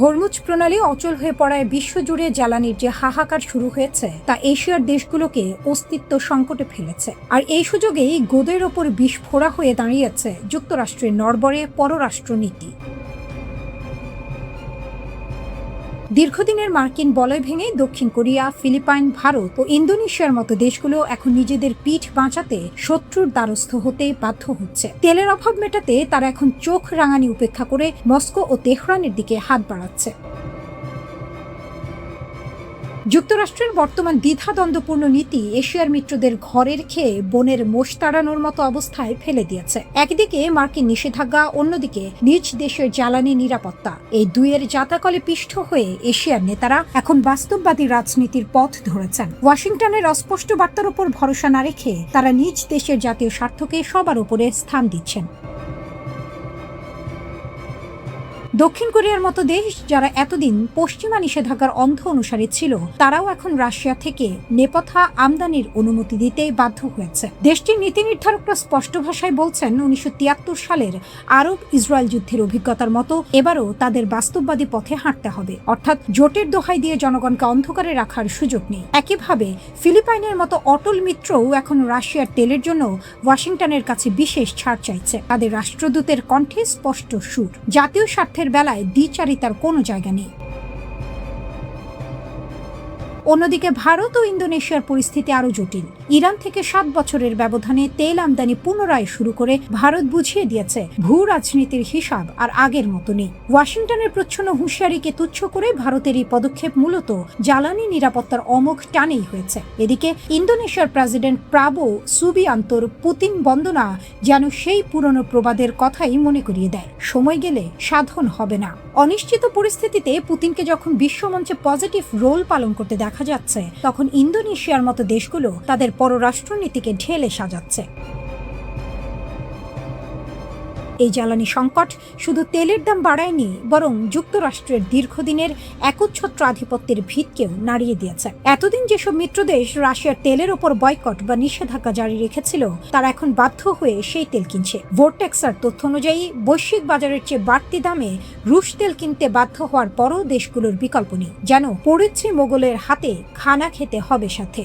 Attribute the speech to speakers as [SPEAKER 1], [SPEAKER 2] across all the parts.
[SPEAKER 1] Hormuz প্রণালী অচল হয়ে পড়ায় বিশ্বজুড়ে জ্বালানির যে হাহাকার শুরু হয়েছে তা এশিয়ার দেশগুলোকে অস্তিত্ব সংকটে ফেলেছে। আর এই সুযোগেই গোদের ওপর বিস্ফোরা হয়ে দাঁড়িয়েছে যুক্তরাষ্ট্রের নড়বড়ে পররাষ্ট্রনীতি। দীর্ঘদিনের মার্কিন বলয় ভেঙে দক্ষিণ কোরিয়া, ফিলিপাইন, ভারত ও ইন্দোনেশিয়ার মতো দেশগুলো এখন নিজেদের পিঠ বাঁচাতে শত্রুর দ্বারস্থ হতে বাধ্য হচ্ছে। তেলের অভাব মেটাতে তারা এখন চোখ রাঙানি উপেক্ষা করে মস্কো ও তেহরানের দিকে হাত বাড়াচ্ছে। যুক্তরাষ্ট্রের বর্তমান দ্বিধাদ্বন্দ্বপূর্ণ নীতি এশিয়ার মিত্রদের ঘরের খেয়ে বনের মোষ তাড়ানোর মতো অবস্থায় ফেলে দিয়েছে। একদিকে মার্কিন নিষেধাজ্ঞা, অন্যদিকে নিজ দেশের জ্বালানি নিরাপত্তা, এই দুইয়ের জাতাকলে পিষ্ট হয়ে এশিয়ার নেতারা এখন বাস্তববাদী রাজনীতির পথ ধরেছেন। ওয়াশিংটনের অস্পষ্ট বার্তার উপর ভরসা না রেখে তারা নিজ দেশের জাতীয় স্বার্থকে সবার উপরে স্থান দিচ্ছেন। দক্ষিণ কোরিয়ার মতো দেশ, যারা এতদিন পশ্চিমা নিষেধাজ্ঞার অন্ধ অনুসারী ছিল, তারাও এখন রাশিয়া থেকে নেপথ্যা আমদানির অনুমতি দিতে বাধ্য হয়েছে। দেশটির নীতি নির্ধারকরা স্পষ্ট ভাষায় বলছেন, 1973 সালের আরব ইসরায়েল যুদ্ধের অভিজ্ঞতার মতো এবারও তাদের বাস্তববাদী পথে হাঁটতে হবে, অর্থাৎ জোটের দোহাই দিয়ে জনগণকে অন্ধকারে রাখার সুযোগ নেই। একইভাবে ফিলিপাইনের মতো অটল মিত্রও এখন রাশিয়ার তেলের জন্য ওয়াশিংটনের কাছে বিশেষ ছাড় চাইছে। তাদের রাষ্ট্রদূতের কণ্ঠে স্পষ্ট সুর, জাতীয় স্বার্থের বেলায় দ্বিচারিতার কোনো জায়গা নেই। অন্যদিকে ভারত ও ইন্দোনেশিয়ার পরিস্থিতি আরও জটিল। ইরান থেকে 7 বছরের ব্যবধানে তেল আমদানি পুনরায় শুরু করে ভারত বুঝিয়ে দিয়েছে ভূ রাজনীতির হিসাব আর আগের মতো নেই। ওয়াশিংটনের প্রচ্ছন্ন হুঁশিয়ারিকে তুচ্ছ করে ভারতের এই পদক্ষেপ মূলত জ্বালানি নিরাপত্তার অমোঘ টানেই হয়েছে। এদিকে ইন্দোনেশিয়ার প্রেসিডেন্ট প্রাবো সুবিয়ান্তোর পুতিন বন্দনা যেন সেই পুরনো প্রবাদের কথাই মনে করিয়ে দেয়, সময় গেলে সাধন হবে না। অনিশ্চিত পরিস্থিতিতে পুতিনকে যখন বিশ্বমঞ্চে পজিটিভ রোল পালন করতে দেখা যাচ্ছে, তখন ইন্দোনেশিয়ার মতো দেশগুলো তাদের পররাষ্ট্রনীতিকে ঢেলে সাজাচ্ছে। এই জ্বালানি সংকট শুধু তেলের দাম বাড়ায়নি, বরং যুক্তরাষ্ট্রের দীর্ঘদিনের একচ্ছত্র আধিপত্যের ভিতকেও নাড়িয়ে দিয়েছে। এতদিন যেসব মিত্রদেশ রাশিয়ার তেলের ওপর বয়কট বা নিষেধাজ্ঞা জারি রেখেছিল, তারা এখন বাধ্য হয়ে সেই তেল কিনছে। ভোর্টেক্সার তথ্য অনুযায়ী বৈশ্বিক বাজারের চেয়ে বাড়তি দামে রুশ তেল কিনতে বাধ্য হওয়ার পরও দেশগুলোর বিকল্প নেই, যেন পড়েছে মোগলের হাতে খানা খেতে হবে সাথে।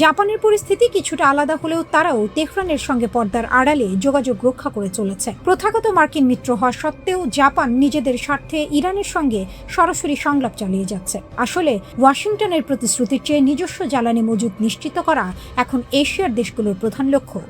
[SPEAKER 1] জাপানের পরিস্থিতি কিছুটা আলাদা হলেও তারাও তেহরানের সঙ্গে পর্দার আড়ালে যোগাযোগ রক্ষা করে চলেছে। প্রথাগত মার্কিন মিত্র হওয়া সত্ত্বেও জাপান নিজেদের স্বার্থে ইরানের সঙ্গে সরাসরি সংলাপ চালিয়ে যাচ্ছে। আসলে ওয়াশিংটনের প্রতিশ্রুতির চেয়ে নিজস্ব জ্বালানি মজুত নিশ্চিত করা এখন এশিয়ার দেশগুলোর প্রধান লক্ষ্য।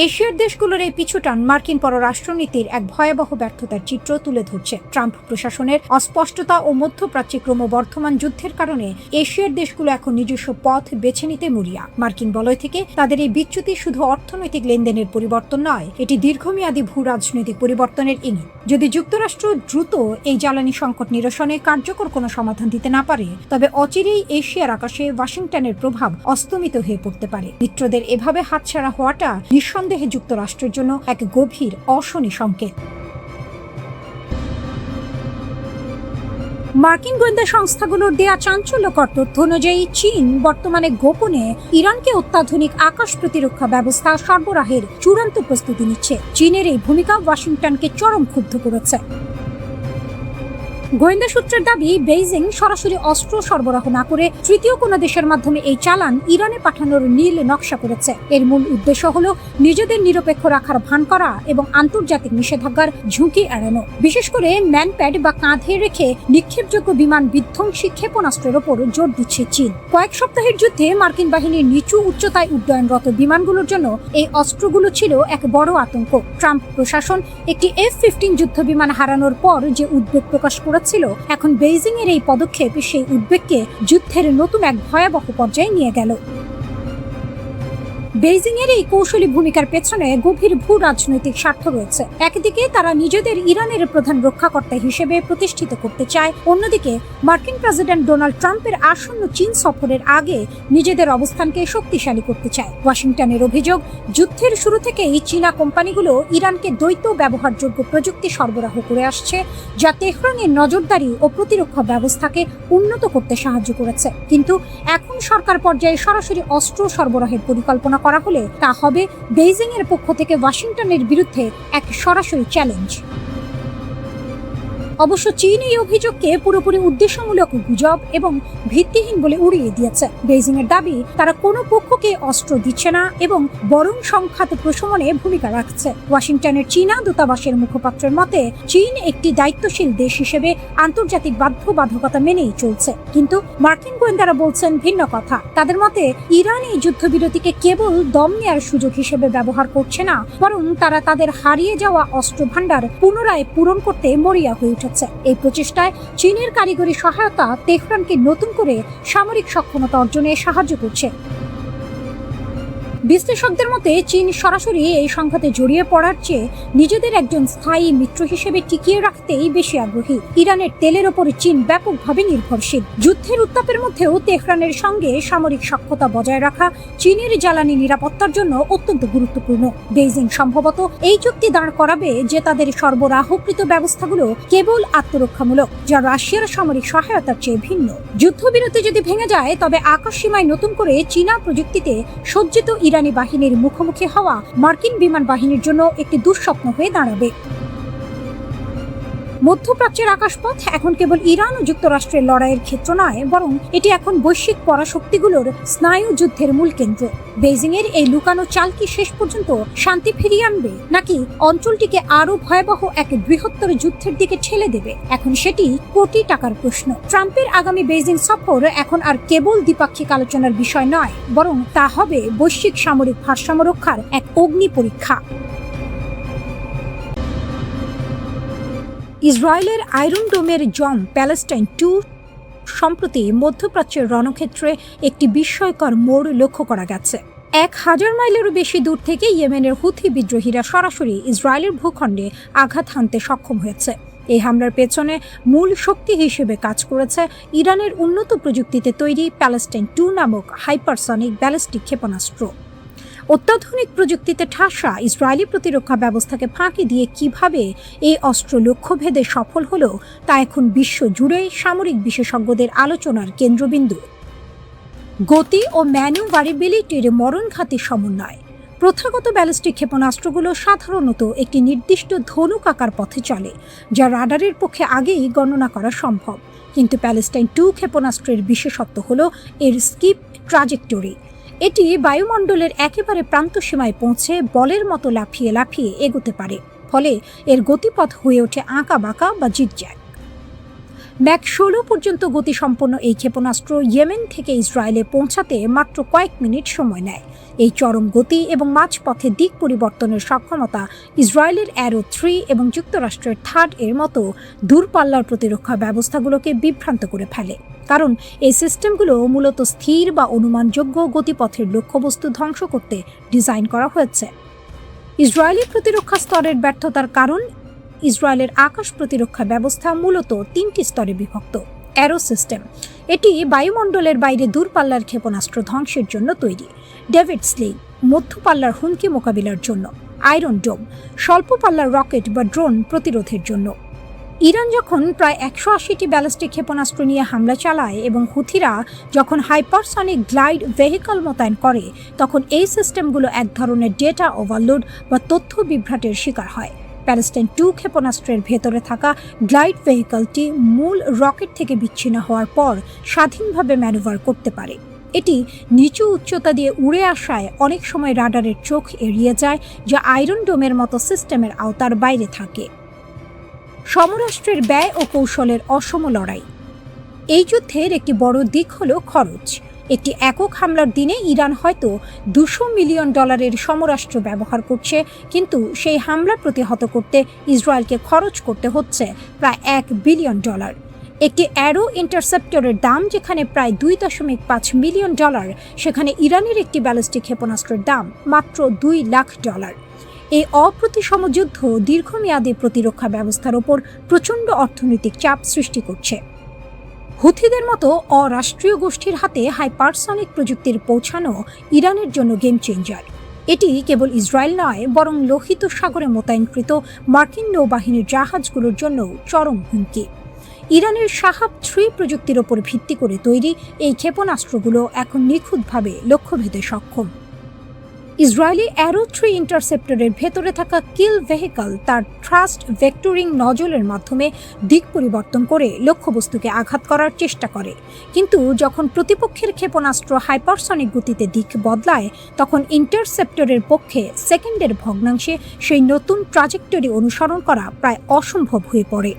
[SPEAKER 1] এশিয়ার দেশগুলোর এই পিছুটান মার্কিন পররাষ্ট্রনীতির এক ভয়াবহ ব্যর্থতার চিত্র তুলে ধরছে। ট্রাম্প প্রশাসনের অস্পষ্টতা ও মধ্যপ্রাচ্যে ক্রমবর্ধমান যুদ্ধের কারণে এশিয়ার দেশগুলো এখন নিজস্ব পথ বেছে নিতে মরিয়া। মার্কিন বলয় থেকে তাদের এই বিচ্যুতি শুধু অর্থনৈতিক লেনদেনের পরিবর্তন নয়, এটি দীর্ঘমেয়াদী ভূ রাজনৈতিক পরিবর্তনের ইঙ্গিত। যদি যুক্তরাষ্ট্র দ্রুত এই জ্বালানি সংকট নিরসনে কার্যকর কোনো সমাধান দিতে না পারে, তবে অচিরেই এশিয়ার আকাশে ওয়াশিংটনের প্রভাব অস্তমিত হয়ে পড়তে পারে। মিত্রদের এভাবে হাতছাড়া হওয়াটা নিঃসন্দেহে যুক্তরাষ্ট্রের জন্য এক গভীর অশনি সংকেত। মার্কিন গোয়েন্দা সংস্থাগুলোর দেয়া চাঞ্চল্যকর তথ্য অনুযায়ী চীন বর্তমানে গোপনে ইরানকে অত্যাধুনিক আকাশ প্রতিরক্ষা ব্যবস্থা সরবরাহের চূড়ান্ত প্রস্তুতি নিচ্ছে। চীনের এই ভূমিকা ওয়াশিংটনকে চরম ক্ষুব্ধ করেছে। গোয়েন্দা সূত্রের দাবি, বেইজিং সরাসরি অস্ত্র সরবরাহ না করে তৃতীয় কোনো দেশের মাধ্যমে এই চালান ইরানে পাঠানোর নীল নকশা করেছে। এর মূল উদ্দেশ্য হলো নিজেদের নিরপেক্ষ রাখার ভান করা এবং আন্তর্জাতিক নিষেধাজ্ঞার ঝুঁকি এড়ানো। বিশেষ করে ম্যানপ্যাড বা কাঁধে রেখে নিক্ষেপযোগ্য বিমান বিধ্বংসী ক্ষেপণাস্ত্রের ওপর জোর দিচ্ছে চীন। কয়েক সপ্তাহের যুদ্ধে মার্কিন বাহিনীর নিচু উচ্চতায় উড্ডয়নরত বিমানগুলোর জন্য এই অস্ত্রগুলো ছিল এক বড় আতঙ্ক। ট্রাম্প প্রশাসন একটি F-15 যুদ্ধ বিমান হারানোর পর যে উদ্বেগ প্রকাশ করেছিল, এখন বেইজিং এর এই পদক্ষেপ সেই উদ্বেগকে যুদ্ধের নতুন এক ভয়াবহ পর্যায়ে নিয়ে গেল। বেইজিং এর এই কৌশলী ভূমিকার পেছনে গভীর ভূ রাজনৈতিক স্বার্থ রয়েছে। একদিকে তারা নিজেদের ইরানের প্রধান রক্ষাকর্তা হিসেবে প্রতিষ্ঠিত করতে চায়, অন্যদিকে মার্কিন প্রেসিডেন্ট ডোনাল্ড ট্রাম্পের আসন্ন চীন সফরের আগে নিজেদের অবস্থানকে শক্তিশালী করতে চায়। ওয়াশিংটনের অভিযোগ, যুদ্ধের শুরু থেকেই চীনা কোম্পানিগুলো ইরানকে দ্বৈত ব্যবহারযোগ্য প্রযুক্তি সরবরাহ করে আসছে, যা তেহরানের নজরদারি ও প্রতিরক্ষা ব্যবস্থাকে উন্নত করতে সাহায্য করেছে। কিন্তু এখন সরকার পর্যায়ে সরাসরি অস্ত্র সরবরাহের পরিকল্পনা করা হলে তা হবে বেইজিং এর পক্ষ থেকে ওয়াশিংটনের বিরুদ্ধে এক সরাসরি চ্যালেঞ্জ। অবশ্য চীন এই অভিযোগকে পুরোপুরি উদ্দেশ্যমূলক গুজব এবং ভিত্তিহীন বলে উড়িয়ে দিয়েছে। বেইজিং এর দাবি তারা কোনো পক্ষকে অস্ত্র দিচ্ছে না এবং বরং সংঘাত প্রশমনে ভূমিকা রাখছে। ওয়াশিংটনের চীনা দূতাবাসের মুখপাত্রের মতে চীন একটি দায়িত্বশীল দেশ হিসেবে আন্তর্জাতিক বাধ্যবাধকতা মেনেই চলছে, কিন্তু মার্কিন গোয়েন্দারা বলছেন ভিন্ন কথা। তাদের মতে ইরান এই যুদ্ধবিরতিকে কেবল দম নেওয়ার সুযোগ হিসেবে ব্যবহার করছে না, বরং তারা তাদের হারিয়ে যাওয়া অস্ত্র ভাণ্ডার পুনরায় পূরণ করতে মরিয়া হয়ে উঠেছে। এই প্রচেষ্টায় চীনের কারিগরি সহায়তা তেহরানকে নতুন করে সামরিক সক্ষমতা অর্জনে সাহায্য করছে। বিশ্লেষকদের মতে চীন সরাসরি এই সংঘাতে জড়িয়ে পড়ার চেয়ে নিজেদের একজন স্থায়ী মিত্র হিসেবে টিকিয়ে রাখতেই বেশি আগ্রহী। ইরানের তেলের ওপর চীন ব্যাপকভাবে নির্ভরশীল। যুদ্ধের উত্তাপের মধ্যেও তেহরানের সঙ্গে সামরিক সখ্যতা বজায় রাখা চীনের জ্বালানি নিরাপত্তার জন্য অত্যন্ত গুরুত্বপূর্ণ। বেইজিং সম্ভবত এই চুক্তি দাঁড় করাবে যে তাদের সরবরাহকৃত ব্যবস্থাগুলো কেবল আত্মরক্ষামূলক, যা রাশিয়ার সামরিক সহায়তার চেয়ে ভিন্ন। যুদ্ধবিরতি যদি ভেঙে যায় তবে আকাশসীমায় নতুন করে চীনা প্রযুক্তিতে সজ্জিত ইরানি বাহিনীর মুখোমুখি হওয়া মার্কিন বিমান বাহিনীর জন্য একটি দুঃস্বপ্ন হয়ে দাঁড়াবে। মধ্যপ্রাচ্যের আকাশপথ এখন কেবল ইরান ও যুক্তরাষ্ট্রের লড়াইয়ের ক্ষেত্র নয়, বরং এটি এখন বৈশ্বিক পরাশক্তিগুলোর স্নায়ু যুদ্ধের মূল কেন্দ্র। বেইজিং এর এই লুকানো চাল কি শেষ পর্যন্ত শান্তি ফিরিয়ে আনবে, নাকি অঞ্চলটিকে আরো ভয়াবহ এক বৃহত্তর যুদ্ধের দিকে ঠেলে দেবে? এখন সেটি কোটি টাকার প্রশ্ন। ট্রাম্পের আগামী বেইজিং সফর এখন আর কেবল দ্বিপাক্ষিক আলোচনার বিষয় নয়, বরং তা হবে বৈশ্বিক সামরিক ভারসাম্য রক্ষার এক অগ্নি পরীক্ষা। ইসরায়েলের আয়রন ডোমের জম প্যালেস্টাইন 2 সম্প্রতি মধ্যপ্রাচ্যের রণক্ষেত্রে একটি বিস্ময়কর মোড় লক্ষ্য করা গেছে। 1000 মাইলেরও বেশি দূর থেকে ইয়েমেনের হুথি বিদ্রোহীরা সরাসরি ইসরায়েলের ভূখণ্ডে আঘাত হানতে সক্ষম হয়েছে। এই হামলার পেছনে মূল শক্তি হিসেবে কাজ করেছে ইরানের উন্নত প্রযুক্তিতে তৈরি প্যালেস্টাইন 2 নামক হাইপারসনিক ব্যালিস্টিক ক্ষেপণাস্ত্র। অত্যাধুনিক প্রযুক্তিতে ঠাসা ইসরায়েলি প্রতিরক্ষা ব্যবস্থাকে ফাঁকি দিয়ে কিভাবে এই অস্ত্র লক্ষ্যভেদে সফল হলো তা এখন বিশ্ব জুড়ে সামরিক বিশেষজ্ঞদের আলোচনার কেন্দ্রবিন্দু। গতি ও ম্যানুভারেবিলিটির মরণঘাতী সমন্বয়। প্রথাগত ব্যালিস্টিক ক্ষেপণাস্ত্রগুলো সাধারণত একটি নির্দিষ্ট ধনুক আকার পথে চলে, যা রাডারের পক্ষে আগেই গণনা করা সম্ভব। কিন্তু প্যালেস্টাইন 2 ক্ষেপণাস্ত্রের বিশেষত্ব হলো এর স্কিপ ট্রাজেক্টরি। এটি বায়ুমণ্ডলের একেবারে প্রান্তসীমায় পৌঁছে বলের মতো লাফিয়ে লাফিয়ে এগোতে পারে, ফলে এর গতিপথ হয়ে ওঠে আঁকা বাঁকা বা জিগজ্যাগ। ম্যাক 16 পর্যন্ত গতিসম্পন্ন এই ক্ষেপণাস্ত্র ইয়েমেন থেকে ইসরায়েলে পৌঁছাতে মাত্র কয়েক মিনিট সময় নেয়। এই চরম গতি এবং মাঝপথে দিক পরিবর্তনের সক্ষমতা ইসরায়েলের অ্যারো 3 এবং যুক্তরাষ্ট্রের থার্ড এর মতো দূরপাল্লার প্রতিরক্ষা ব্যবস্থাগুলোকে বিভ্রান্ত করে ফেলে, কারণ এই সিস্টেমগুলো মূলত স্থির বা অনুমানযোগ্য গতিপথের লক্ষ্যবস্তু ধ্বংস করতে ডিজাইন করা হয়েছে। ইসরায়েলি প্রতিরক্ষা স্তরের ব্যর্থতার কারণ ইসরায়েলের আকাশ প্রতিরক্ষা ব্যবস্থা মূলত 3টি স্তরে বিভক্ত। অ্যারো সিস্টেম, এটি বায়ুমণ্ডলের বাইরে দূরপাল্লার ক্ষেপণাস্ত্র ধ্বংসের জন্য তৈরি। ডেভিড স্লিং, মধ্যপাল্লার হুমকি মোকাবিলার জন্য। আয়রন ডোম, স্বল্প পাল্লার রকেট বা ড্রোন প্রতিরোধের জন্য। ইরান যখন প্রায় 180টি ব্যালিস্টিক ক্ষেপণাস্ত্র নিয়ে হামলা চালায় এবং হুথিরা যখন হাইপারসনিক গ্লাইড ভেহিকল মোতায়েন করে, তখন এই সিস্টেমগুলো এক ধরনের ডেটা ওভারলোড বা তথ্য বিভ্রাটের শিকার হয়। প্যালেস্টাইন 2 ক্ষেপণাস্ত্রের ভেতরে থাকা গ্লাইড ভেহিকলটি মূল রকেট থেকে বিচ্ছিন্ন হওয়ার পর স্বাধীনভাবে ম্যানুভার করতে পারে। এটি নিচু উচ্চতা দিয়ে উড়ে আসায় অনেক সময় রাডারের চোখ এড়িয়ে যায়, যা আয়রন ডোমের মতো সিস্টেমের আওতার বাইরে থাকে। সমরাষ্ট্রের ব্যয় ও কৌশলের অসম লড়াই। এই যুদ্ধের একটি বড় দিক হলো খরচ। একটি একক হামলার দিনে ইরান হয়তো $200 মিলিয়ন সমরাস্ত্র ব্যবহার করছে, কিন্তু সেই হামলা প্রতিহত করতে ইসরায়েলকে খরচ করতে হচ্ছে প্রায় $1 বিলিয়ন। একটি অ্যারো ইন্টারসেপ্টরের দাম যেখানে প্রায় $2.5 মিলিয়ন, সেখানে ইরানের একটি ব্যালিস্টিক ক্ষেপণাস্ত্রের দাম মাত্র $2 লাখ। এই অপ্রতিসম যুদ্ধ দীর্ঘমেয়াদী প্রতিরক্ষা ব্যবস্থার ওপর প্রচণ্ড অর্থনৈতিক চাপ সৃষ্টি করছে। হুথিদের মতো অরাষ্ট্রীয় গোষ্ঠীর হাতে হাইপারসনিক প্রযুক্তির পৌঁছানো ইরানের জন্য গেম চেঞ্জার। এটি কেবল ইসরায়েল নয়, বরং লোহিত সাগরে মোতায়েনকৃত মার্কিন নৌবাহিনীর জাহাজগুলোর জন্য চরম হুমকি। ইরানের শাহাব 3 প্রযুক্তির ওপর ভিত্তি করে তৈরি এই ক্ষেপণাস্ত্রগুলো এখন নিখুঁতভাবে লক্ষ্যভেদে সক্ষম। ইসরায়েলি অ্যারো 3 ইন্টারসেপ্টরের ভেতরে থাকা কিল ভেহিকল তার থ্রাস্ট ভেক্টরিং নজলের মাধ্যমে দিক পরিবর্তন করে লক্ষ্যবস্তুকে আঘাত করার চেষ্টা করে, কিন্তু যখন প্রতিপক্ষের ক্ষেপণাস্ত্র হাইপারসনিক গতিতে দিক বদলায় তখন ইন্টারসেপ্টরের পক্ষে সেকেন্ডের ভগ্নাংশে সেই নতুন ট্রাজেক্টরি অনুসরণ করা প্রায় অসম্ভব হয়ে পড়ে।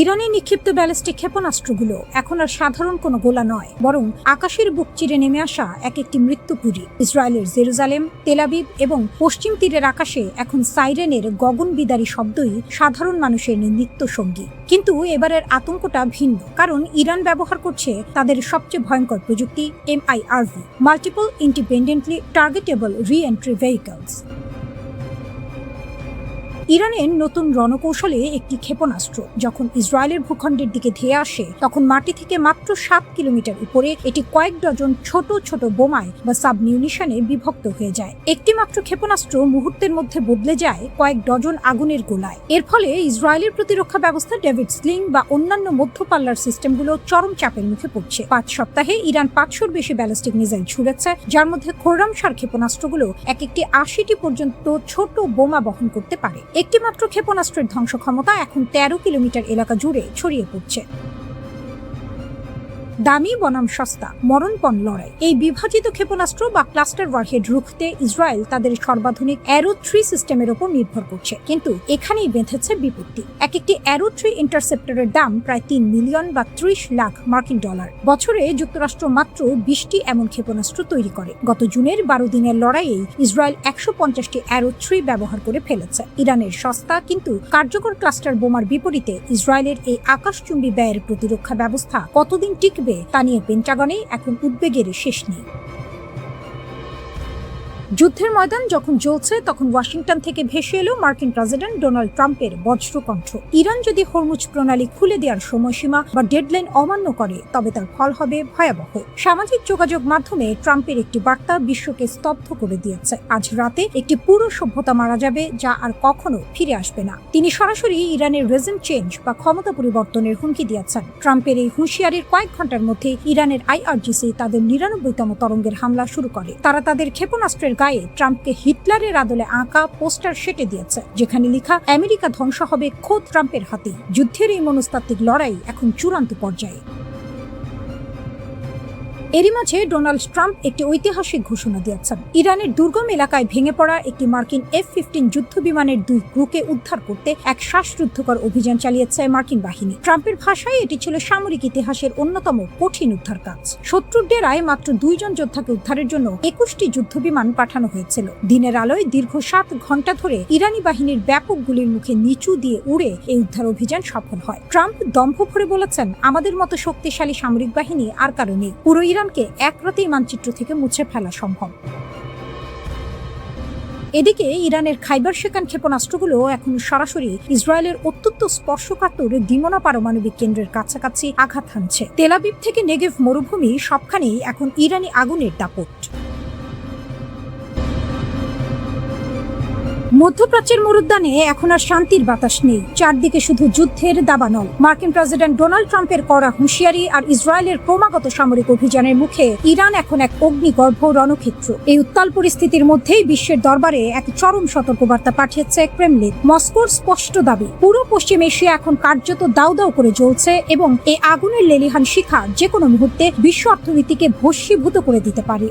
[SPEAKER 1] ইরানে নিক্ষিপ্ত ব্যালিস্টিক ক্ষেপণাস্ত্রগুলো এখন আর সাধারণ কোনো গোলা নয়, বরং আকাশের বুক চিরে নেমে আসা এক একটি মৃত্যুপুরী। ইসরায়েলের জেরুজালেম, তেল আবিব এবং পশ্চিম তীরের আকাশে এখন সাইরেনের গগনবিদারী শব্দই সাধারণ মানুষের নিত্য সঙ্গী। কিন্তু এবারের আতঙ্কটা ভিন্ন, কারণ ইরান ব্যবহার করছে তাদের সবচেয়ে ভয়ঙ্কর প্রযুক্তি MIRV, multiple independently targetable reentry vehicles. ইরানের নতুন রণকৌশলে একটি ক্ষেপণাস্ত্র যখন ইসরায়েলের ভূখণ্ডের দিকে ধেয়ে আসে তখন মাটি থেকে মাত্র 7 কিলোমিটার উপরে এটি কয়েক ডজন ছোট ছোট বোমায় বা সাবমিউনিশনে বিভক্ত হয়ে যায়। একটি মাত্র ক্ষেপণাস্ত্র মুহূর্তের মধ্যে বদলে যায় কয়েক ডজন আগুনের গোলায়। এর ফলে ইসরায়েলের প্রতিরক্ষা ব্যবস্থা ডেভিড স্লিং বা অন্যান্য মধ্যপাল্লার সিস্টেমগুলো চরম চাপের মুখে পড়ছে। 5 সপ্তাহে ইরান 500-র বেশি ব্যালিস্টিক মিসাইল ছুড়েছে, যার মধ্যে খোরামশার ক্ষেপণাস্ত্রগুলো এক একটি 80টি পর্যন্ত ছোট বোমা বহন করতে পারে। একটি মাত্র ক্ষেপণাস্ত্রের ধ্বংস ক্ষমতা এখন 13 কিলোমিটার এলাকা জুড়ে ছড়িয়ে পড়ছে। দামি বনাম সস্তা, মরণপণ লড়াই। এই বিভাজিত ক্ষেপণাস্ত্র বা ক্লাস্টার ওয়ারহেড রুখতে ইসরায়েল তাদের সর্বাধুনিক অ্যারো 3 সিস্টেমের উপর নির্ভর করছে, কিন্তু এখানেই বেঁধেছে বিপত্তি। এক একটি অ্যারো 3 ইন্টারসেপ্টরের দাম প্রায় 3 মিলিয়ন বা 30 লাখ মার্কিন ডলার। বছরে যুক্তরাষ্ট্র মাত্র 20টি এমন ক্ষেপণাস্ত্র তৈরি করে। গত জুনের 12 দিনের লড়াইয়ে ইসরায়েল 150টি অ্যারো 3 ব্যবহার করে ফেলেছে। ইরানের সস্তা কিন্তু কার্যকর ক্লাস্টার বোমার বিপরীতে ইসরায়েলের এই আকাশচুম্বী ব্যয়ের প্রতিরক্ষা ব্যবস্থা কতদিন টিকবে তা নিয়ে পেন্টাগনে এখন উদ্বেগের শেষ নেই। যুদ্ধের ময়দান যখন জ্বলছে তখন ওয়াশিংটন থেকে ভেসে এলো মার্কিন প্রেসিডেন্ট ডোনাল্ড ট্রাম্পের বজ্রকণ্ঠ। ইরান যদি হরমুজ প্রণালী খুলে দেওয়ার সময়সীমা বা ডেডলাইন অমান্য করে তবে তার ফল হবে ভয়াবহ। সামাজিক যোগাযোগ মাধ্যমে ট্রাম্পের একটি বার্তা বিশ্বকে স্তব্ধ করে দিয়েছে। আজ রাতে একটি পুরো সভ্যতা মারা যাবে, যা আর কখনো ফিরে আসবে না। তিনি সরাসরি ইরানের রেজিম চেঞ্জ বা ক্ষমতা পরিবর্তনের হুমকি দিয়েছেন। ট্রাম্পের এই হুঁশিয়ারির কয়েক ঘন্টার মধ্যে ইরানের IRGC তাদের 99তম তরঙ্গের হামলা শুরু করে। তারা তাদের ক্ষেপণাস্ত্রের গায়ে ট্রাম্পকে হিটলারের আদলে আঁকা পোস্টার সেটে দিয়েছে, যেখানে লেখা আমেরিকা ধ্বংস হবে খোদ ট্রাম্পের হাতে। যুদ্ধের এই মনস্তাত্ত্বিক লড়াই এখন চূড়ান্ত পর্যায়ে। এরই মাঝে ডোনাল্ড ট্রাম্প একটি ঐতিহাসিক ঘোষণা দিয়েছেন। ইরানের দুর্গম এলাকায় ভেঙে পড়া একটি মার্কিন F-15 যুদ্ধ বিমানের 2 ক্রুকে উদ্ধার করতে এক শ্বাসরুদ্ধকর অভিযান চালিয়েছে মার্কিন বাহিনী। ট্রাম্পের ভাষায় এটি ছিল সামরিক ইতিহাসের অন্যতম কঠিন উদ্ধার কাজ। শত্রুর ডেরায় মাত্র 2 জন যোদ্ধাকে উদ্ধারের জন্য 21টি যুদ্ধ বিমান পাঠানো হয়েছিল। দিনের আলোয় দীর্ঘ 7 ঘন্টা ধরে ইরানি বাহিনীর ব্যাপক গুলির মুখে নিচু দিয়ে উড়ে এই উদ্ধার অভিযান সফল হয়। ট্রাম্প দম্ভ ভরে বলেছেন, আমাদের মতো শক্তিশালী সামরিক বাহিনী আর কারো নেই। পুরো ইরানকে এক রাতেই মানচিত্র থেকে মুছে ফেলা সম্ভব। এদিকে ইরানের খাইবার শেখান ক্ষেপণাস্ত্রগুলো এখন সরাসরি ইসরায়েলের অত্যন্ত স্পর্শকাতর দিমনা পারমাণবিক কেন্দ্রের কাছাকাছি আঘাত হানছে। তেল আবিব থেকে নেগেভ মরুভূমি সবখানেই এখন ইরানি আগুনের দাপট। মধ্যপ্রাচ্যের মরুদ্যানে এখন আর শান্তির বাতাস নেই। চারদিকে শুধু যুদ্ধের দাবানল। মার্কিন প্রেসিডেন্ট ডোনাল্ড ট্রাম্পের কড়া হুঁশিয়ারি আর ইসরায়েলের ক্রমাগত সামরিক অভিযানের মুখে ইরান এখন এক অগ্নিগর্ভ রণক্ষেত্র। এই উত্তাল পরিস্থিতির মধ্যেই বিশ্বের দরবারে এক চরম সতর্কবার্তা পাঠিয়েছে ক্রেমলিন। মস্কোর স্পষ্ট দাবি, পুরো পশ্চিম এশিয়া এখন কার্যত দাউ দাউ করে জ্বলছে এবং এই আগুনের লেলিহান শিখা যে কোনো মুহূর্তে বিশ্ব অর্থনীতিকে ভস্মীভূত করে দিতে পারে।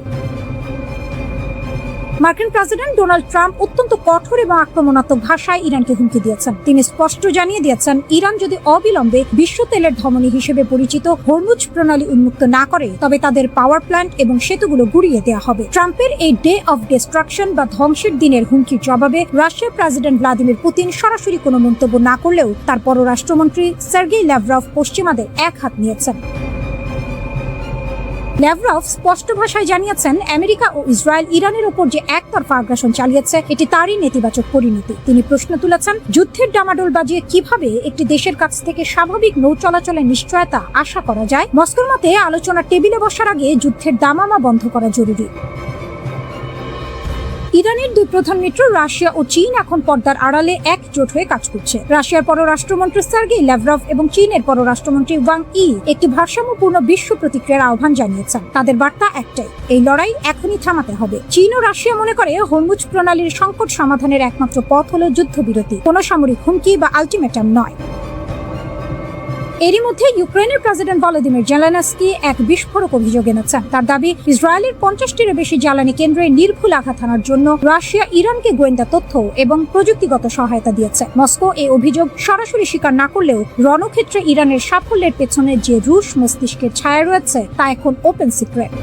[SPEAKER 1] মার্কিন প্রেসিডেন্ট ডোনাল্ড ট্রাম্প অত্যন্ত কঠোর এবং আক্রমণাত্মক ভাষায় ইরানকে হুমকি দিয়েছেন। তিনি স্পষ্ট জানিয়ে দিয়েছেন, ইরান যদি অবিলম্বে বিশ্ব তেলের ধমনী হিসেবে পরিচিত হরমুজ প্রণালী উন্মুক্ত না করে তবে তাদের পাওয়ার প্ল্যান্ট এবং সেতুগুলো গুড়িয়ে দেওয়া হবে। ট্রাম্পের এই ডে অফ ডিস্ট্রাকশন বা ধ্বংসের দিনের হুমকির জবাবে রাশিয়ার প্রেসিডেন্ট ভ্লাদিমির পুতিন সরাসরি কোনো মন্তব্য না করলেও তার পররাষ্ট্রমন্ত্রী সার্গেই ল্যাভরভ পশ্চিমাদের এক হাত নিয়েছেন। ল্যাভরভ স্পষ্ট ভাষায় জানিয়েছেন, আমেরিকা ও ইসরায়েল ইরানের উপর যে একতরফা আগ্রাসন চালিয়েছে এটি তারই নেতিবাচক পরিণতি। তিনি প্রশ্ন তুলেছেন, যুদ্ধের ডামাডোল বাজিয়ে কিভাবে একটি দেশের কাছ থেকে স্বাভাবিক নৌ চলাচলের নিশ্চয়তা আশা করা যায়। মস্কোর মতে আলোচনার টেবিলে বসার আগে যুদ্ধের দামামা বন্ধ করা জরুরি। ইরানের দুই প্রধান মিত্র রাশিয়া ও চীন এখন পর্দার আড়ালে একজোট হয়ে কাজ করছে। রাশিয়ার পররাষ্ট্রমন্ত্রী সার্গেই ল্যাভরভ এবং চীনের পররাষ্ট্রমন্ত্রী ওয়াং ই একটি ভারসাম্যপূর্ণ বিশ্ব প্রতিক্রিয়ার আহ্বান জানিয়েছেন। তাদের বার্তা একটাই, এই লড়াই এখনই থামাতে হবে। চীন ও রাশিয়া মনে করে হরমুজ প্রণালীর সংকট সমাধানের একমাত্র পথ হলো যুদ্ধবিরতি, কোনো সামরিক হুমকি বা আলটিমেটাম নয়। এরই মধ্যে ইউক্রেনের প্রেসিডেন্ট ভলোদিমির জেলেনস্কি এক বিস্ফোরক অভিযোগ এনেছেন। তার দাবি, ইসরায়েলের 50টিরও বেশি জ্বালানি কেন্দ্রে নির্ভুল আঘাত হানার জন্য রাশিয়া ইরানকে গোয়েন্দা তথ্য এবং প্রযুক্তিগত সহায়তা দিয়েছে। মস্কো এই অভিযোগ সরাসরি স্বীকার না করলেও রণক্ষেত্রে ইরানের সাফল্যের পেছনে যে রুশ মস্তিষ্কের ছায়া রয়েছে তা এখন ওপেন সিক্রেট।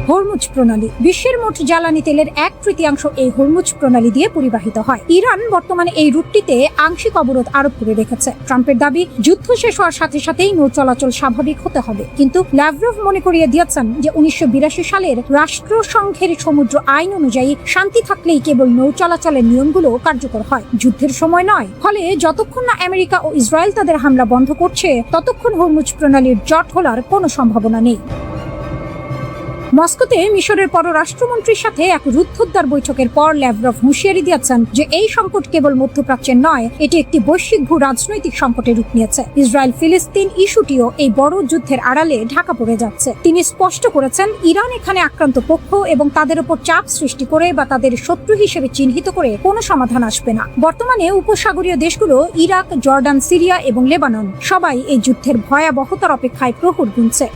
[SPEAKER 1] হরমুজ প্রণালী বিশ্বের মোট জ্বালানি তেলের 1/3 এই হরমুজ প্রণালী দিয়ে পরিবাহিত হয়। ইরান বর্তমানে এই রুটটিতে আংশিক অবরোধ আরোপ করে রেখেছে। ট্রাম্পের দাবি, যুদ্ধ শেষ হওয়ার সাথে সাথেই নৌ চলাচল স্বাভাবিক হতে হবে। কিন্তু ল্যাভরভ মনে করিয়ে দিয়েছেন যে 1982 সালের রাষ্ট্রসংঘের সমুদ্র আইন অনুযায়ী শান্তি থাকলেই কেবল নৌ চলাচলের নিয়মগুলো কার্যকর হয়, যুদ্ধের সময় নয়। ফলে যতক্ষণ না আমেরিকা ও ইসরায়েল তাদের হামলা বন্ধ করছে, ততক্ষণ হরমুজ প্রণালীর জট খোলার কোনো সম্ভাবনা নেই। মস্কোতে মিশরের পররাষ্ট্রমন্ত্রীর সাথে এক রুদ্ধদ্বার বৈঠকের পর ল্যাভরভ হুঁশিয়ারি দিয়েছেন যে এই সংকট কেবল মধ্যপ্রাচ্যের নয়, এটি একটি বৈশ্বিক ভূ রাজনৈতিক সংকটে রূপ নিয়েছে। ইসরায়েল ফিলিস্তিন ইস্যুটিও এই বড় যুদ্ধের আড়ালে ঢাকা পড়ে যাচ্ছে। তিনি স্পষ্ট করেছেন, ইরান এখানে আক্রান্ত পক্ষ এবং তাদের উপর চাপ সৃষ্টি করে বা তাদের শত্রু হিসেবে চিহ্নিত করে কোনো সমাধান আসবে না। বর্তমানে উপসাগরীয় দেশগুলো ইরাক, জর্ডান, সিরিয়া এবং লেবানন সবাই এই যুদ্ধের ভয়াবহতার অপেক্ষায় প্রহর গুনছে।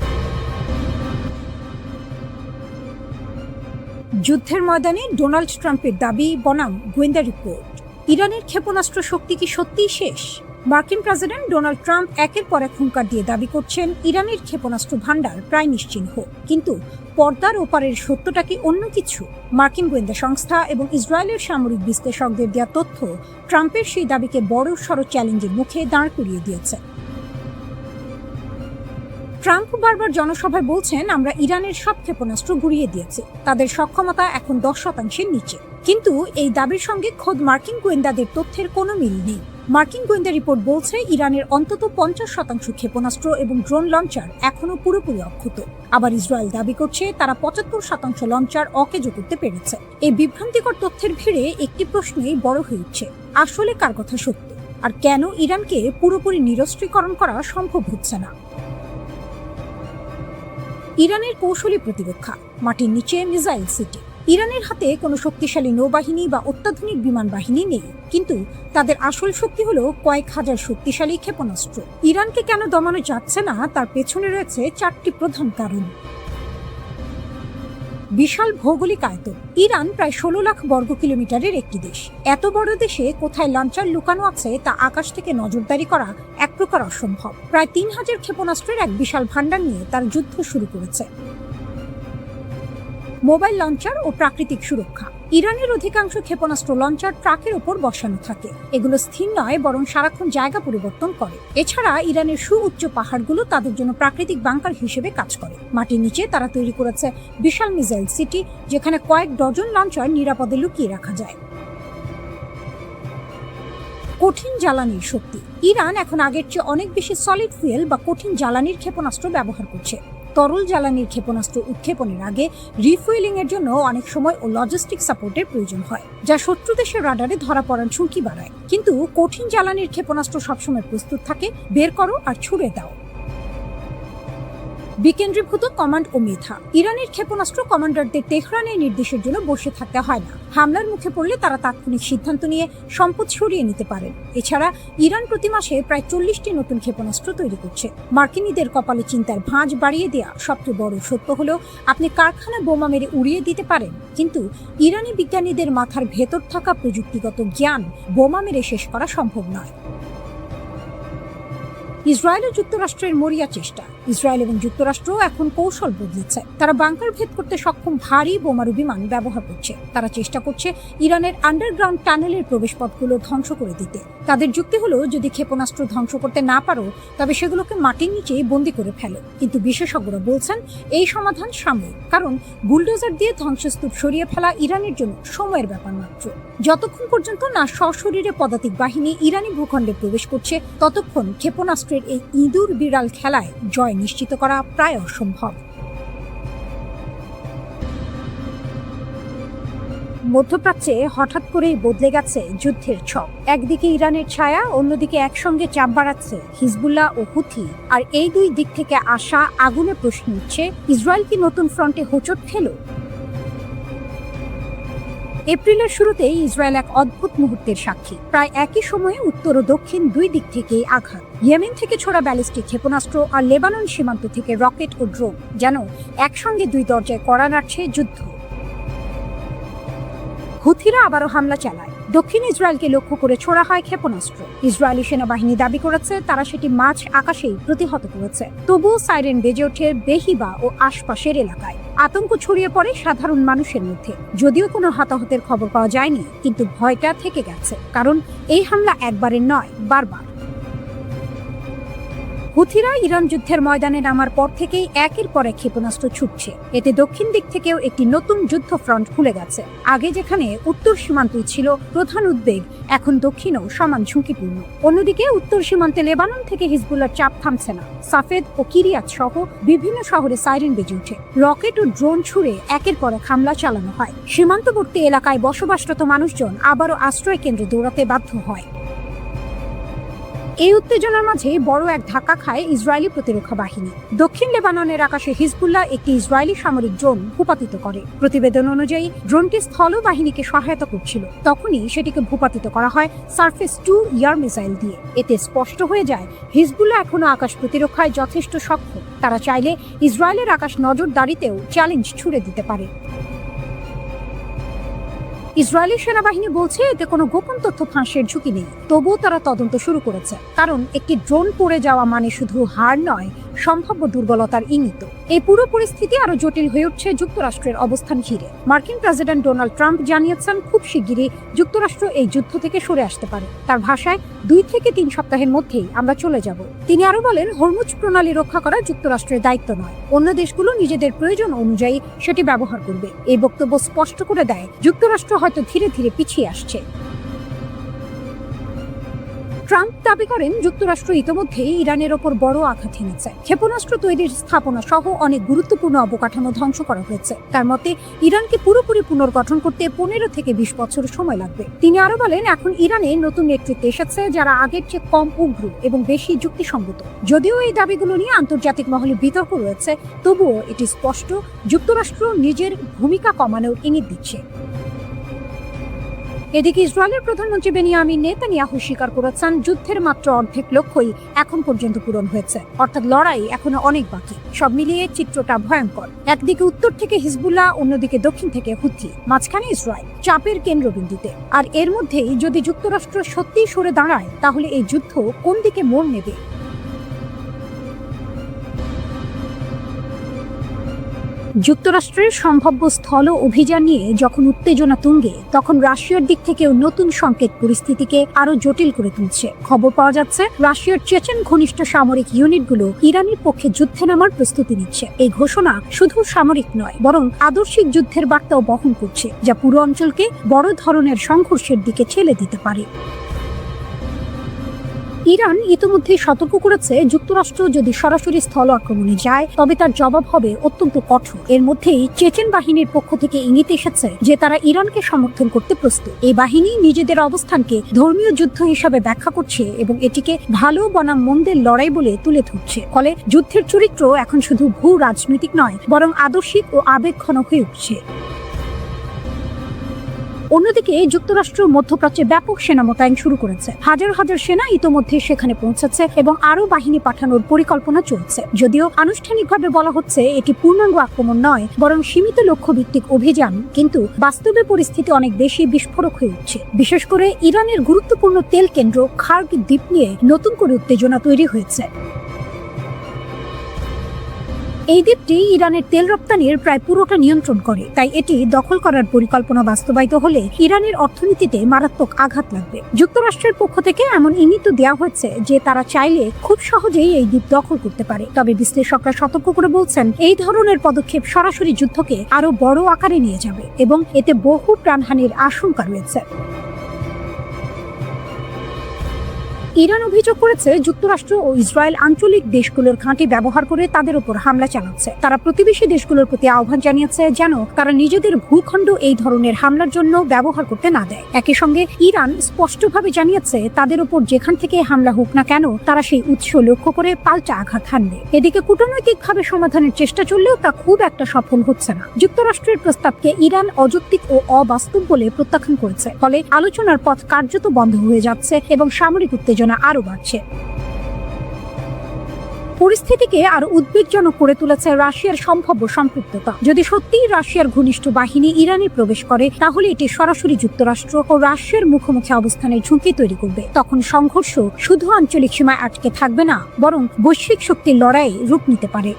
[SPEAKER 1] যুদ্ধের ময়দানে ডোনাল্ড ট্রাম্পের দাবি বনাম গোয়েন্দা রিপোর্ট। ইরানের ক্ষেপণাস্ত্র শক্তি কি সত্যিই শেষ? মার্কিন প্রেসিডেন্ট ডোনাল্ড ট্রাম্প একের পর এক হুঙ্কার দিয়ে দাবি করছেন ইরানের ক্ষেপণাস্ত্র ভান্ডার প্রায় নিশ্চিহ্ন। কিন্তু পর্দার ওপারের সত্যটা কি অন্য কিছু? মার্কিন গোয়েন্দা সংস্থা এবং ইসরায়েলের সামরিক বিশ্লেষকদের দেওয়া তথ্য ট্রাম্পের সেই দাবিকে বড়সড় চ্যালেঞ্জের মুখে দাঁড় করিয়ে দিয়েছে। ট্রাম্প বারবার জনসভায় বলছেন, আমরা ইরানের সব ক্ষেপণাস্ত্র গুড়িয়ে দিয়েছি, তাদের সক্ষমতা এখন 10%-এর নিচে। কিন্তু এই দাবির সঙ্গে খোদ মার্কিন গোয়েন্দাদের তথ্যের কোনো মিল নেই। মার্কিন গোয়েন্দা রিপোর্ট বলছে ইরানের অন্তত 50% ক্ষেপণাস্ত্র এবং ড্রোন লঞ্চার এখনো পুরোপুরি অক্ষত। আবার ইসরায়েল দাবি করছে তারা 75% লঞ্চার অকেজো করতে পেরেছে। এই বিভ্রান্তিকর তথ্যের ভিড়ে একটি প্রশ্নই বড় হয়ে উঠছে, আসলে কার কথা সত্য, আর কেন ইরানকে পুরোপুরি নিরস্ত্রীকরণ করা সম্ভব হচ্ছে না? ইরানের কৌশলী প্রতিরক্ষা, মাটির নিচে মিসাইল সিটি। ইরানের হাতে কোনো শক্তিশালী নৌবাহিনী বা অত্যাধুনিক বিমান বাহিনী নেই, কিন্তু তাদের আসল শক্তি হলো কয়েক হাজার শক্তিশালী ক্ষেপণাস্ত্র। ইরানকে কেন দমানো যাচ্ছে না তার পেছনে রয়েছে 4টি প্রধান কারণ। বিশাল ভৌগোলিক আয়তন। ইরান প্রায় 16 লাখ বর্গ কিলোমিটারের একটি দেশ। এত বড় দেশে কোথায় লঞ্চার লুকানো আছে তা আকাশ থেকে নজরদারি করা এক প্রকার অসম্ভব। প্রায় 3000 ক্ষেপণাস্ত্রের এক বিশাল ভান্ডার নিয়ে তার যুদ্ধ শুরু করেছে। মোবাইল লঞ্চার ও প্রাকৃতিক সুরক্ষা। ইরানের অধিকাংশ ক্ষেপণাস্ত্র লঞ্চার ট্রাকের ওপর বসানো থাকে। এগুলো স্থির নয়, বরং সারাক্ষণ জায়গা পরিবর্তন করে। এছাড়া ইরানের সুউচ্চ পাহাড়গুলো তাদের জন্য প্রাকৃতিক বাংকার হিসেবে কাজ করে। মাটির নিচে তারা তৈরি করেছে বিশাল মিসাইল সিটি, যেখানে কয়েক ডজন লঞ্চার নিরাপদে লুকিয়ে রাখা যায়। কঠিন জ্বালানির শক্তি। ইরান এখন আগের চেয়ে অনেক বেশি সলিড ফুয়েল বা কঠিন জ্বালানির ক্ষেপণাস্ত্র ব্যবহার করছে। তরল জ্বালানির ক্ষেপণাস্ত্র উৎক্ষেপণের আগে রিফুয়েলিং এর জন্য অনেক সময় ও লজিস্টিক সাপোর্টের প্রয়োজন হয়, যা শত্রু দেশের রাডারে ধরা পড়ার ঝুঁকি বাড়ায়। কিন্তু কঠিন জ্বালানির ক্ষেপণাস্ত্র সবসময় প্রস্তুত থাকে, বের করো আর ছুড়ে দাও। বিকেন্দ্রীভূত কমান্ড ও মেধা। ইরানের ক্ষেপণাস্ত্র কমান্ডারদের তেহরানের নির্দেশের জন্য বসে থাকতে হয় না। হামলার মুখে পড়লে তারা তাৎক্ষণিক সিদ্ধান্ত নিয়ে সম্পদ সরিয়ে নিতে পারেন। এছাড়া ইরান প্রতি মাসে প্রায় 40টি নতুন ক্ষেপণাস্ত্র তৈরি করছে। মার্কিনীদের কপালে চিন্তার ভাঁজ বাড়িয়ে দেওয়া সবচেয়ে বড় সত্য হলো, আপনি কারখানা বোমা মেরে উড়িয়ে দিতে পারেন, কিন্তু ইরানি বিজ্ঞানীদের মাথার ভেতর থাকা প্রযুক্তিগত জ্ঞান বোমা মেরে শেষ করা সম্ভব নয়। ইসরায়েল ও যুক্তরাষ্ট্রের মরিয়া চেষ্টা। ইসরায়েল এবং যুক্তরাষ্ট্র এখন কৌশল বদলেছে। তারা বাংকার ভেদ করতে সক্ষম ভারী বোমারু বিমান ব্যবহার করছে। তারা চেষ্টা করছে ইরানের আন্ডারগ্রাউন্ড টানেলের প্রবেশপথগুলো ধ্বংস করে দিতে। তাদের যুক্তি হলো, যদি ক্ষেপণাস্ত্র ধ্বংস করতে না পারো তবে সেগুলোকে মাটির নিচেই বন্দি করে ফেলো। কিন্তু বিশেষজ্ঞরা বলছেন এই সমাধান সাময়িক, কারণ বুলডোজার দিয়ে ধ্বংসস্তূপ সরিয়ে ফেলা ইরানের জন্য সময়ের ব্যাপার মাত্র। যতক্ষণ পর্যন্ত না সশরীরে পদাতিক বাহিনী ইরানি ভূখণ্ডে প্রবেশ করছে, ততক্ষণ ক্ষেপণাস্ত্রের এই ইঁদুর বিড়াল খেলায় জয় নিশ্চিত করা প্রায় অসম্ভব। মধ্যপ্রাচ্যে হঠাৎ করেই বদলে গেছে যুদ্ধের ছক। একদিকে ইরানের ছায়া, অন্যদিকে একসঙ্গে চাপ বাড়াচ্ছে হিজবুল্লাহ ও হুথি। আর এই দুই দিক থেকে আসা আগুনে প্রশ্ন উঠছে, ইসরায়েল কি নতুন ফ্রন্টে হোঁচট খেল? এপ্রিলের শুরুতেই ইসরায়েল এক অদ্ভুত মুহূর্তের সাক্ষী। প্রায় একই সময়ে উত্তর ও দক্ষিণ দুই দিক থেকেই আঘাত। ইয়েমেন থেকে ছোড়া ব্যালিস্টিক ক্ষেপণাস্ত্র আর লেবানন সীমান্ত থেকে রকেট ও ড্রোন, যেন একসঙ্গে দুই দরজায় কড়া নাড়ছে যুদ্ধ। হুথিরা আবারও হামলা চালায়। দক্ষিণ ইসরায়েলকে লক্ষ্য করে ছোড়া হয় ক্ষেপণাস্ত্র। ইসরায়েলি সেনাবাহিনী দাবি করেছে তারা সেটি মাঝ আকাশেই প্রতিহত করেছে। তবুও সাইরেন বেজে ওঠে বেহিবা ও আশপাশের এলাকায়। আতঙ্ক ছড়িয়ে পড়ে সাধারণ মানুষের মধ্যে। যদিও কোনো হতাহতের খবর পাওয়া যায়নি, কিন্তু ভয়টা থেকে গেছে, কারণ এই হামলা একবারের নয়, বারবার। হুথিরা ইরান যুদ্ধের ময়দানে নামার পর থেকেই একের পর এক ক্ষেপণাস্ত্র ছুটছে। এতে দক্ষিণ দিক থেকেও একটি নতুন যুদ্ধ ফ্রন্ট খুলে গেছে। আগে যেখানে উত্তর সীমান্তই ছিল প্রধান উদ্বেগ, এখন দক্ষিণও সমান ঝুঁকিপূর্ণ। অন্যদিকে উত্তর সীমান্তে লেবানন থেকে হিজবুল্লাহর চাপ থামছে না। সাফেদ ও কিরিয়াত সহ বিভিন্ন শহরে সাইরেন বেজে ওঠে। রকেট ও ড্রোন ছুড়ে একের পর এক হামলা চালানো হয়। সীমান্তবর্তী এলাকায় বসবাসরত মানুষজন আবারও আশ্রয় কেন্দ্রে দৌড়াতে বাধ্য হয়। এই উত্তেজনার মাঝে বড় এক ধাক্কা খায় ইসরায়েলি প্রতিরক্ষা বাহিনী। দক্ষিণ লেবাননের আকাশে হিজবুল্লাহ একটি ইসরায়েলি সামরিক ড্রোন ভূপাতিত করে। প্রতিবেদন অনুযায়ী ড্রোনটি স্থল বাহিনীকে সহায়তা করছিল। তখনই সেটিকে ভূপাতিত করা হয় সারফেস 2 এয়ার মিসাইল দিয়ে। এতে স্পষ্ট হয়ে যায় হিজবুল্লাহ এখনো আকাশ প্রতিরক্ষায় যথেষ্ট সক্ষম। তারা চাইলে ইসরায়েলের আকাশ নজরদারিতেও চ্যালেঞ্জ ছুড়ে দিতে পারে। ইসরায়েলি সেনাবাহিনী বলছে এতে কোনো গোপন তথ্য ফাঁসের ঝুঁকি নেই। তবুও তারা তদন্ত শুরু করেছে, কারণ একটি ড্রোন পড়ে যাওয়া মানে শুধু হার নয়, সম্ভাব্য দুর্বলতার ইঙ্গিত। এই পুরো পরিস্থিতি আরো জটিল হয়ে উঠছে যুক্তরাষ্ট্রের অবস্থান ঘিরে। মার্কিন প্রেসিডেন্ট ডোনাল্ড ট্রাম্প জানিয়েছেন খুব শিগগিরই যুক্তরাষ্ট্র এই যুদ্ধ থেকে সরে আসতে পারে। তার ভাষায় 2 থেকে 3 সপ্তাহের মধ্যেই আমরা চলে যাব। তিনি আরো বলেন, হরমুজ প্রণালী রক্ষা করা যুক্তরাষ্ট্রের দায়িত্ব নয়, অন্য দেশগুলো নিজেদের প্রয়োজন অনুযায়ী সেটি ব্যবহার করবে। এই বক্তব্য স্পষ্ট করে দেয় যুক্তরাষ্ট্র হয়তো ধীরে ধীরে পিছিয়ে আসছে। ট্রাম্প দাবি করেন যুক্তরাষ্ট্র ইতোমধ্যেই ইরানের ওপর বড় আঘাত হেনেছে। ক্ষেপণাস্ত্র তৈরির স্থাপনা সহ অনেক গুরুত্বপূর্ণ অবকাঠামো ধ্বংস করা হয়েছে। তার মতে ইরানকে পুরোপুরি পুনর্গঠন করতে 15 থেকে 20 বছর সময় লাগবে। তিনি আরো বলেন, এখন ইরানে নতুন নেতৃত্ব এসেছে যারা আগের চেয়ে কম উগ্র এবং বেশি যুক্তিসঙ্গত। যদিও এই দাবিগুলো নিয়ে আন্তর্জাতিক মহলে বিতর্ক রয়েছে, তবুও এটি স্পষ্ট যুক্তরাষ্ট্র নিজের ভূমিকা কমানোর ইঙ্গিত দিচ্ছে। এদিকে ইসরায়েলের প্রধানমন্ত্রী বেনিয়ামিন নেতানিয়াহু স্বীকার করেছেন যুদ্ধের মাত্র অর্ধেক লক্ষ্যই এখন পর্যন্ত পূরণ হয়েছে, অর্থাৎ লড়াই এখনো অনেক বাকি। সব মিলিয়ে চিত্রটা ভয়ঙ্কর। একদিকে উত্তর থেকে হিজবুল্লাহ, অন্যদিকে দক্ষিণ থেকে হুথি, মাঝখানে ইসরায়েল চাপের কেন্দ্রবিন্দুতে। আর এর মধ্যেই যদি যুক্তরাষ্ট্র সত্যিই সরে দাঁড়ায়, তাহলে এই যুদ্ধ কোন দিকে মোড় নেবে? যুক্তরাষ্ট্রের সম্ভাব্য স্থল অভিযান নিয়ে যখন উত্তেজনা তুঙ্গে, তখন রাশিয়ার দিক থেকেও নতুন সংকেত পরিস্থিতিকে আরো জটিল করে তুলছে। খবর পাওয়া যাচ্ছে রাশিয়ার চেচেন ঘনিষ্ঠ সামরিক ইউনিটগুলো ইরানের পক্ষে যুদ্ধে নামার প্রস্তুতি নিচ্ছে। এই ঘোষণা শুধু সামরিক নয়, বরং আদর্শিক যুদ্ধের বার্তাও বহন করছে, যা পুরো অঞ্চলকে বড় ধরনের সংঘর্ষের দিকে ঠেলে দিতে পারে। ইরান ইতিমধ্যে সতর্ক করেছে যুক্তরাষ্ট্র যদি সরাসরি স্থল আক্রমণে যায়, তবে তার জবাব হবে অত্যন্ত কঠোর। এর মধ্যেই চেচেন বাহিনীর পক্ষ থেকে ইঙ্গিত এসেছে যে তারা ইরানকে সমর্থন করতে প্রস্তুত। এই বাহিনী নিজেদের অবস্থানকে ধর্মীয় যুদ্ধ হিসাবে ব্যাখ্যা করছে এবং এটিকে ভালো বনাম মন্দের লড়াই বলে তুলে ধরছে। ফলে যুদ্ধের চরিত্র এখন শুধু ভূ রাজনৈতিক নয়, বরং আদর্শিক ও আবেগঘন হয়ে উঠছে। অন্যদিকে যুক্তরাষ্ট্র মধ্যপ্রাচ্যে ব্যাপক সেনা মোতায়েন শুরু করেছে। হাজার হাজার সেনা ইতোমধ্যে সেখানে পৌঁছেছে এবং আরো বাহিনী পাঠানোর পরিকল্পনা চলছে। যদিও আনুষ্ঠানিকভাবে বলা হচ্ছে এটি পূর্ণাঙ্গ আক্রমণ নয়, বরং সীমিত লক্ষ্যভিত্তিক অভিযান, কিন্তু বাস্তবে পরিস্থিতি অনেক বেশি বিস্ফোরক হয়ে উঠছে। বিশেষ করে ইরানের গুরুত্বপূর্ণ তেল কেন্দ্র খার্গ দ্বীপ নিয়ে নতুন করে উত্তেজনা তৈরি হয়েছে। এই দ্বীপটি ইরানের তেল রপ্তানির প্রায় পুরোটা নিয়ন্ত্রণ করে, তাই এটি দখল করার পরিকল্পনা বাস্তবায়িত হলে ইরানের অর্থনীতিতে মারাত্মক আঘাত লাগবে। যুক্তরাষ্ট্রের পক্ষ থেকে এমন ইঙ্গিত দেওয়া হয়েছে যে তারা চাইলে খুব সহজেই এই দ্বীপ দখল করতে পারে। তবে বিশ্লেষকরা সতর্ক করে বলছেন, এই ধরনের পদক্ষেপ সরাসরি যুদ্ধকে আরো বড় আকারে নিয়ে যাবে এবং এতে বহু প্রাণহানির আশঙ্কা রয়েছে। ইরান অভিযোগ করেছে যুক্তরাষ্ট্র ও ইসরায়েল আঞ্চলিক দেশগুলোর ঘাঁটি ব্যবহার করে তাদের উপর হামলা চালাচ্ছে। তারা প্রতিবেশী দেশগুলোর প্রতি আহ্বান জানিয়েছে যেন তারা নিজেদের ভূখণ্ড এই ধরনের হামলার জন্য ব্যবহার করতে না দেয়। একই সঙ্গে ইরান স্পষ্টভাবে জানিয়েছে তাদের উপর যেখান থেকে হামলা হোক না কেন তারা সেই উৎস লক্ষ্য করে পাল্টা আঘাত হানবে। এদিকে কূটনৈতিকভাবে সমাধানের চেষ্টা চললেও তা খুব একটা সফল হচ্ছে না। যুক্তরাষ্ট্রের প্রস্তাবকে ইরান অযৌক্তিক ও অবাস্তব বলে প্রত্যাখ্যান করেছে। ফলে আলোচনার পথ কার্যত বন্ধ হয়ে যাচ্ছে এবং সামরিক উত্তেজনা আরো বাড়ছে। পরিস্থিতিকে আরো উদ্বেগজনক করে তুলেছে রাশিয়ার সম্ভাব্য সম্পৃক্ততা। যদি সত্যিই রাশিয়ার ঘনিষ্ঠ বাহিনী ইরানে প্রবেশ করে তাহলে এটি সরাসরি যুক্তরাষ্ট্র ও রাশিয়ার মুখোমুখি অবস্থানের ঝুঁকি তৈরি করবে। তখন সংঘর্ষ শুধু আঞ্চলিক সীমায় আটকে থাকবে না, বরং বৈশ্বিক শক্তির লড়াইয়ে রূপ নিতে পারে।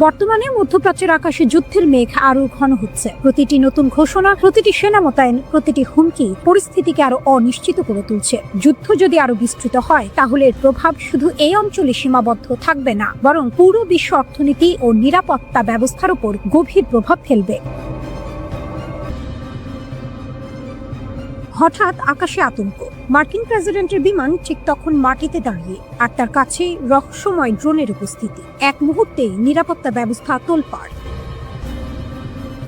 [SPEAKER 1] বর্তমানে মধ্যপ্রাচ্যের আকাশে যুদ্ধের মেঘ আরো ঘন হচ্ছে। প্রতিটি নতুন ঘোষণা, প্রতিটি সেনা মোতায়েন, প্রতিটি হুমকি পরিস্থিতিকে আরো অনিশ্চিত করে তুলছে। যুদ্ধ যদি আরো বিস্তৃত হয় তাহলে এর প্রভাব শুধু এই অঞ্চলে সীমাবদ্ধ থাকবে না, বরং পুরো বিশ্ব অর্থনীতি ও নিরাপত্তা ব্যবস্থার উপর গভীর প্রভাব ফেলবে। হঠাৎ আকাশে আতঙ্ক। মার্কিন প্রেসিডেন্টের বিমান ঠিক তখন মাটিতে দাঁড়িয়ে, আর তার কাছে রহস্যময় ড্রোনের উপস্থিতি। এক মুহূর্তে নিরাপত্তা ব্যবস্থা তোলপাড়।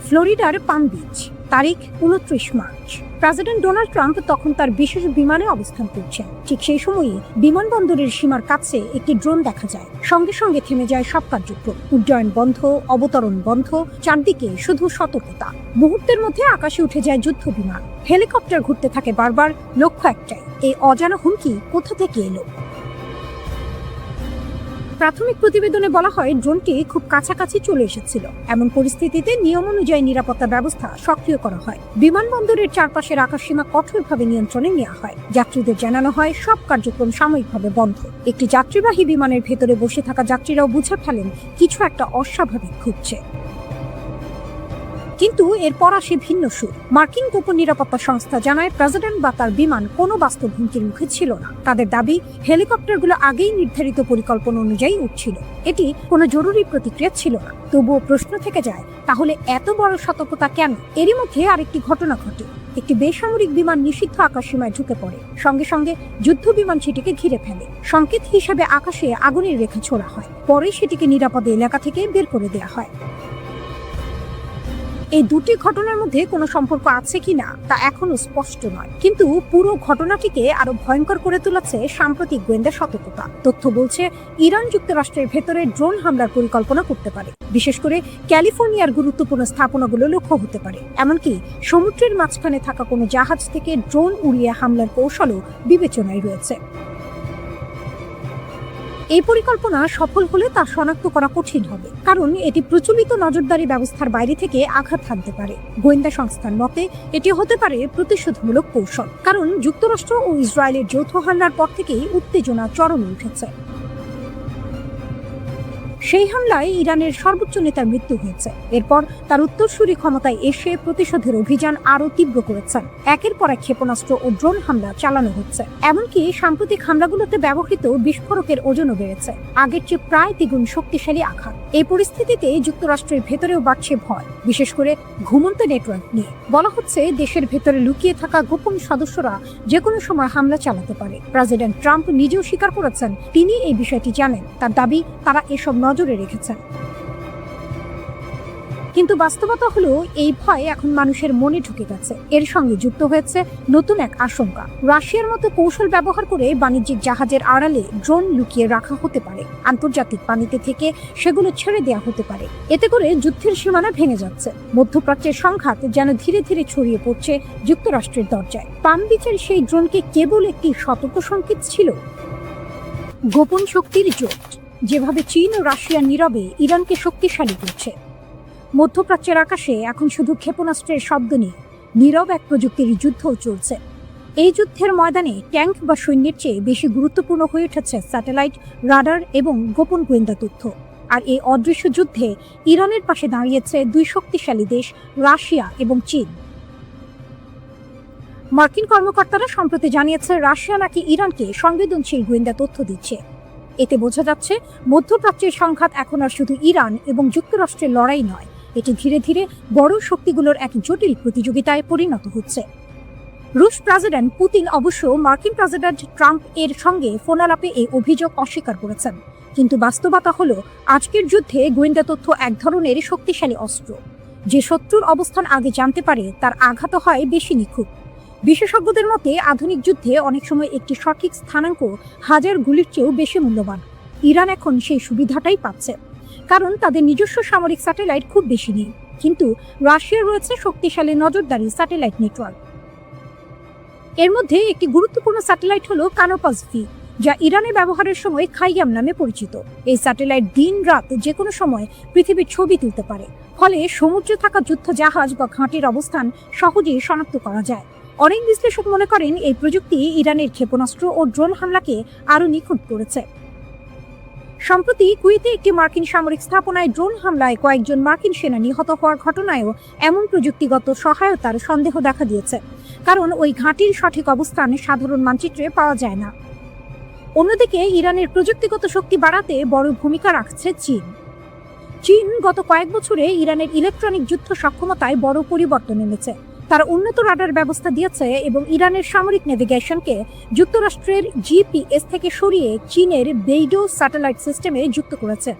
[SPEAKER 1] ফ্লোরিডার পাম বিচ, তারিখ 29 মার্চ। প্রেসিডেন্ট ডোনাল্ড ট্রাম্প তখন তার বিশেষ বিমানে অবস্থান করছেন। ঠিক সেই সময়ই বিমানবন্দরের সীমার কাছে একটি ড্রোন দেখা যায়। সঙ্গে সঙ্গে থেমে যায় সব কার্যক্রম। উড্ডয়ন বন্ধ, অবতরণ বন্ধ, চারদিকে শুধু সতর্কতা। মুহূর্তের মধ্যে আকাশে উঠে যায় যুদ্ধ বিমান। হেলিকপ্টার ঘুরতে থাকে বারবার, লক্ষ্য একটাই, এই অজানা হুমকি কোথা থেকে এলো। প্রাথমিক প্রতিবেদনে বলা হয় ড্রোনটি খুব কাছাকাছি চলে এসেছিল। এমন পরিস্থিতিতে নিয়ম অনুযায়ী নিরাপত্তা ব্যবস্থা সক্রিয় করা হয়। বিমানবন্দরের চারপাশের আকাশসীমা কঠোরভাবে নিয়ন্ত্রণে নেওয়া হয়। যাত্রীদের জানানো হয় সব কার্যক্রম সাময়িকভাবে বন্ধ। একটি যাত্রীবাহী বিমানের ভেতরে বসে থাকা যাত্রীরাও বুঝে ফেলেন কিছু একটা অস্বাভাবিক ঘটছে। কিন্তু এরপর আসে ভিন্ন সুর। মার্কিন গোপন নিরাপত্তা সংস্থা জানায় প্রেসিডেন্ট বা তার বিমান কোনো বাস্তব হুমকির মুখে ছিল না। তাদের দাবি হেলিকপ্টারগুলো আগেই নির্ধারিত পরিকল্পনা অনুযায়ী উঠছিল। এটি কোনো জরুরি প্রতিক্রিয়া ছিল না। তবুও প্রশ্ন থেকে যায়, তাহলে এত বড় সতর্কতা কেন? এরই মধ্যে আরেকটি ঘটনা ঘটে। একটি বেসামরিক বিমান নিষিদ্ধ আকাশসীমায় ঢুকে পড়ে। সঙ্গে সঙ্গে যুদ্ধ বিমান সেটিকে ঘিরে ফেলে। সংকেত হিসেবে আকাশে আগুনের রেখা ছোড়া হয়। পরে সেটিকে নিরাপদ এলাকা থেকে বের করে দেওয়া হয়। এই দুটি ঘটনার মধ্যে কোনো সম্পর্ক আছে কিনা তা এখনো স্পষ্ট নয়, কিন্তু পুরো ঘটনাটিকে আরো ভয়ঙ্কর করে তুলেছে সাম্প্রতিক গোয়েন্দা সতর্কতা। তথ্য বলছে ইরান যুক্তরাষ্ট্রের ভেতরে ড্রোন হামলার পরিকল্পনা করতে পারে। বিশেষ করে ক্যালিফোর্নিয়ার গুরুত্বপূর্ণ স্থাপনাগুলো লক্ষ্য হতে পারে। এমনকি সমুদ্রের মাঝখানে থাকা কোনো জাহাজ থেকে ড্রোন উড়িয়ে হামলার কৌশলও বিবেচনায় রয়েছে। এই পরিকল্পনা সফল হলে তা শনাক্ত করা কঠিন হবে, কারণ এটি প্রচলিত নজরদারি ব্যবস্থার বাইরে থেকে আঘাত হানতে পারে। গোয়েন্দা সংস্থার মতে এটি হতে পারে প্রতিশোধমূলক কৌশল, কারণ যুক্তরাষ্ট্র ও ইসরায়েলের যৌথ হামলার পর থেকেই উত্তেজনা চরমে উঠেছে। সেই হামলায় ইরানের সর্বোচ্চ নেতার মৃত্যু হয়েছে। এরপর তার উত্তরসূরি ক্ষমতায় এসে প্রতিশোধের অভিযান আরো তীব্র করেছেন। একের পর এক ক্ষেপণাস্ত্র ও ড্রোন হামলা চালানো হচ্ছে। এমনকি সাম্প্রতিক হামলাগুলোতে ব্যবহৃত বিস্ফোরকের ওজনও বেড়েছে, আগের চেয়ে প্রায় দ্বিগুণ শক্তিশালী আঘাত। এই পরিস্থিতিতে যুক্তরাষ্ট্রের ভেতরেও বাড়ছে ভয়, বিশেষ করে ঘুমন্ত নেটওয়ার্ক নিয়ে। বলা হচ্ছে দেশের ভেতরে লুকিয়ে থাকা গোপন সদস্যরা যে কোনো সময় হামলা চালাতে পারে। প্রেসিডেন্ট ট্রাম্প নিজেও স্বীকার করেছেন তিনি এই বিষয়টি জানেন। তার দাবি তারা এসব নজরে রেখেছেন। কিন্তু বাস্তবতা হলো এই ভয় এখন মানুষের মনে ঢুকে গেছে। এর সঙ্গে যুক্ত হয়েছে নতুন এক আশঙ্কা। রাশিয়ার মতো কৌশল ব্যবহার করে বাণিজ্যিক জাহাজের আড়ালে ড্রোন লুকিয়ে রাখা হতে পারে। আন্তর্জাতিক পানিতে থেকে সেগুলো ছেড়ে দেওয়া হতে পারে। এতে করে যুদ্ধের সীমানা ভেঙে যাচ্ছে। মধ্যপ্রাচ্যের সংঘাত যেন ধীরে ধীরে ছড়িয়ে পড়ছে যুক্তরাষ্ট্রের দরজায়। পাম বিচের সেই ড্রোনকে কেবল একটি সতর্ক সংকেত ছিল। গোপন শক্তির জোট যেভাবে চীন ও রাশিয়া নীরবে ইরানকে শক্তিশালী করছে। মধ্যপ্রাচ্যের আকাশে এখন শুধু ক্ষেপণাস্ত্রের শব্দ নেই, নীরব এক প্রযুক্তির যুদ্ধও চলছে। এই যুদ্ধের ময়দানে ট্যাঙ্ক বা সৈন্যের চেয়ে বেশি গুরুত্বপূর্ণ হয়ে উঠেছে স্যাটেলাইট, রাডার এবং গোপন গোয়েন্দা তথ্য। আর এই অদৃশ্য যুদ্ধে ইরানের পাশে দাঁড়িয়েছে দুই শক্তিশালী দেশ, রাশিয়া এবং চীন। মার্কিন কর্মকর্তারা সম্প্রতি জানিয়েছে রাশিয়া নাকি ইরানকে সংবেদনশীল গোয়েন্দা তথ্য দিচ্ছে। এতে বোঝা যাচ্ছে মধ্যপ্রাচ্যের সংঘাত এখন আর শুধু ইরান এবং যুক্তরাষ্ট্রের লড়াই নয়, এটি ধীরে ধীরে বড় শক্তিগুলোর এক জটিল প্রতিযোগিতায় পরিণত হচ্ছে। রুশ প্রেসিডেন্ট পুতিন অবশ্য মার্কিন প্রেসিডেন্ট ট্রাম্প এর সঙ্গে ফোনালাপে এই অভিযোগ অস্বীকার করেছেন। কিন্তু বাস্তবতা হলো আজকের যুদ্ধে গোয়েন্দা তথ্য এক ধরনের শক্তিশালী অস্ত্র। যে শত্রুর অবস্থান আগে জানতে পারে তার আঘাত হয় বেশি নিখুঁত। বিশেষজ্ঞদের মতে আধুনিক যুদ্ধে অনেক সময় একটি সঠিক স্থানাঙ্ক হাজার গুলির চেয়েও বেশি মূল্যবান। ইরান এখন সেই সুবিধাটাই পাচ্ছে, কারণ তাদের নিজস্ব সামরিক স্যাটেলাইট খুব বেশি নেই, কিন্তু রাশিয়ার রয়েছে শক্তিশালী নজরদারি স্যাটেলাইট নেটওয়ার্ক। এর মধ্যে একটি গুরুত্বপূর্ণ স্যাটেলাইট হলো কানোপাস-ভি, যা ইরানে ব্যবহারের সময় খাইয়াম নামে পরিচিত। এই স্যাটেলাইট দিন রাত যে কোনো সময় পৃথিবীর ছবি তুলতে পারে, ফলে সমুদ্রে থাকা যুদ্ধ জাহাজ বা ঘাঁটির অবস্থান সহজেই শনাক্ত করা যায়। অনেক বিশ্লেষক মনে করেন এই প্রযুক্তি ইরানের ক্ষেপণাস্ত্র ও ড্রোন হামলাকে আরও নিখুঁত করেছে। সম্প্রতি কুয়েতে একটি মার্কিন সামরিক স্থাপনায় ড্রোন হামলায় কয়েকজন মার্কিন সেনা নিহত হওয়ার ঘটনায়ও এমন প্রযুক্তিগত সহায়তার সন্দেহ দেখা দিয়েছে, কারণ ওই ঘাঁটির সঠিক অবস্থান সাধারণ মানচিত্রে পাওয়া যায় না। অন্যদিকে ইরানের প্রযুক্তিগত শক্তি বাড়াতে বড় ভূমিকা রাখছে চীন গত কয়েক বছরে ইরানের ইলেকট্রনিক যুদ্ধ সক্ষমতায় বড় পরিবর্তন এনেছে। তারা উন্নত রাডার ব্যবস্থা দিয়েছে এবং ইরানের সামরিক নেভিগেশনকে যুক্তরাষ্ট্রের জিপিএস থেকে সরিয়ে চীনের বেইডো স্যাটেলাইট সিস্টেমে যুক্ত করেছে।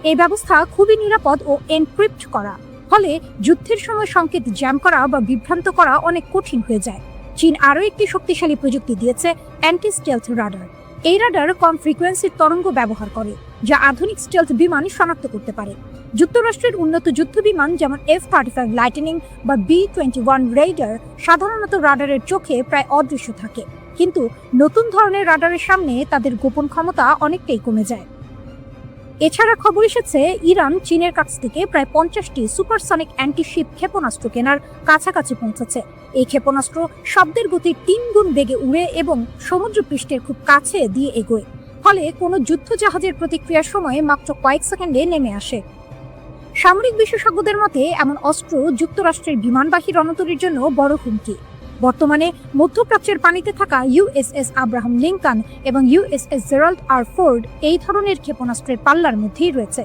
[SPEAKER 1] এই ব্যবস্থা খুবই নিরাপদ ও এনক্রিপ্ট করা, ফলে যুদ্ধের সময় সংকেত জ্যাম করা বা বিভ্রান্ত করা অনেক কঠিন হয়ে যায়। চীন আরও একটি শক্তিশালী প্রযুক্তি দিয়েছে, অ্যান্টি স্টেলথ রাডার। এই রাডার কম ফ্রিকোয়েন্সির তরঙ্গ ব্যবহার করে, যা আধুনিক স্টেলথ বিমান শনাক্ত করতে পারে। যুক্তরাষ্ট্রের উন্নত যুদ্ধ বিমান যেমন F-35 লাইটনিং বা B-21 রেইডার সাধারণত রাডারের চোখে প্রায় অদৃশ্য থাকে, কিন্তু নতুন ধরনের রাডারের সামনে তাদের গোপন ক্ষমতা অনেকটাই কমে যায়। এছাড়া খবর এসেছে ইরান চীনের কাছ থেকে প্রায় 50টি সুপারসনিক অ্যান্টিশিপ ক্ষেপণাস্ত্র কেনার কাছাকাছি পৌঁছেছে। এই ক্ষেপণাস্ত্র শব্দের গতির 3 গুণ বেগে উড়ে এবং সমুদ্রপৃষ্ঠের খুব কাছে দিয়ে এগোয়, ফলে কোনো যুদ্ধ জাহাজের প্রতিক্রিয়ার সময় মাত্র কয়েক সেকেন্ডে নেমে আসে। সামরিক বিশেষজ্ঞদের মতে এমন অস্ত্র যুক্তরাষ্ট্রের বিমানবাহী রণতরীর জন্য বড় হুমকি। বর্তমানে মধ্যপ্রাচ্যের পানিতে থাকা ইউএসএস আব্রাহাম লিঙ্কন এবং ইউএসএস জেরাল্ড আর ফোর্ড এই ধরনের ক্ষেপণাস্ত্রের পাল্লার মধ্যেই রয়েছে।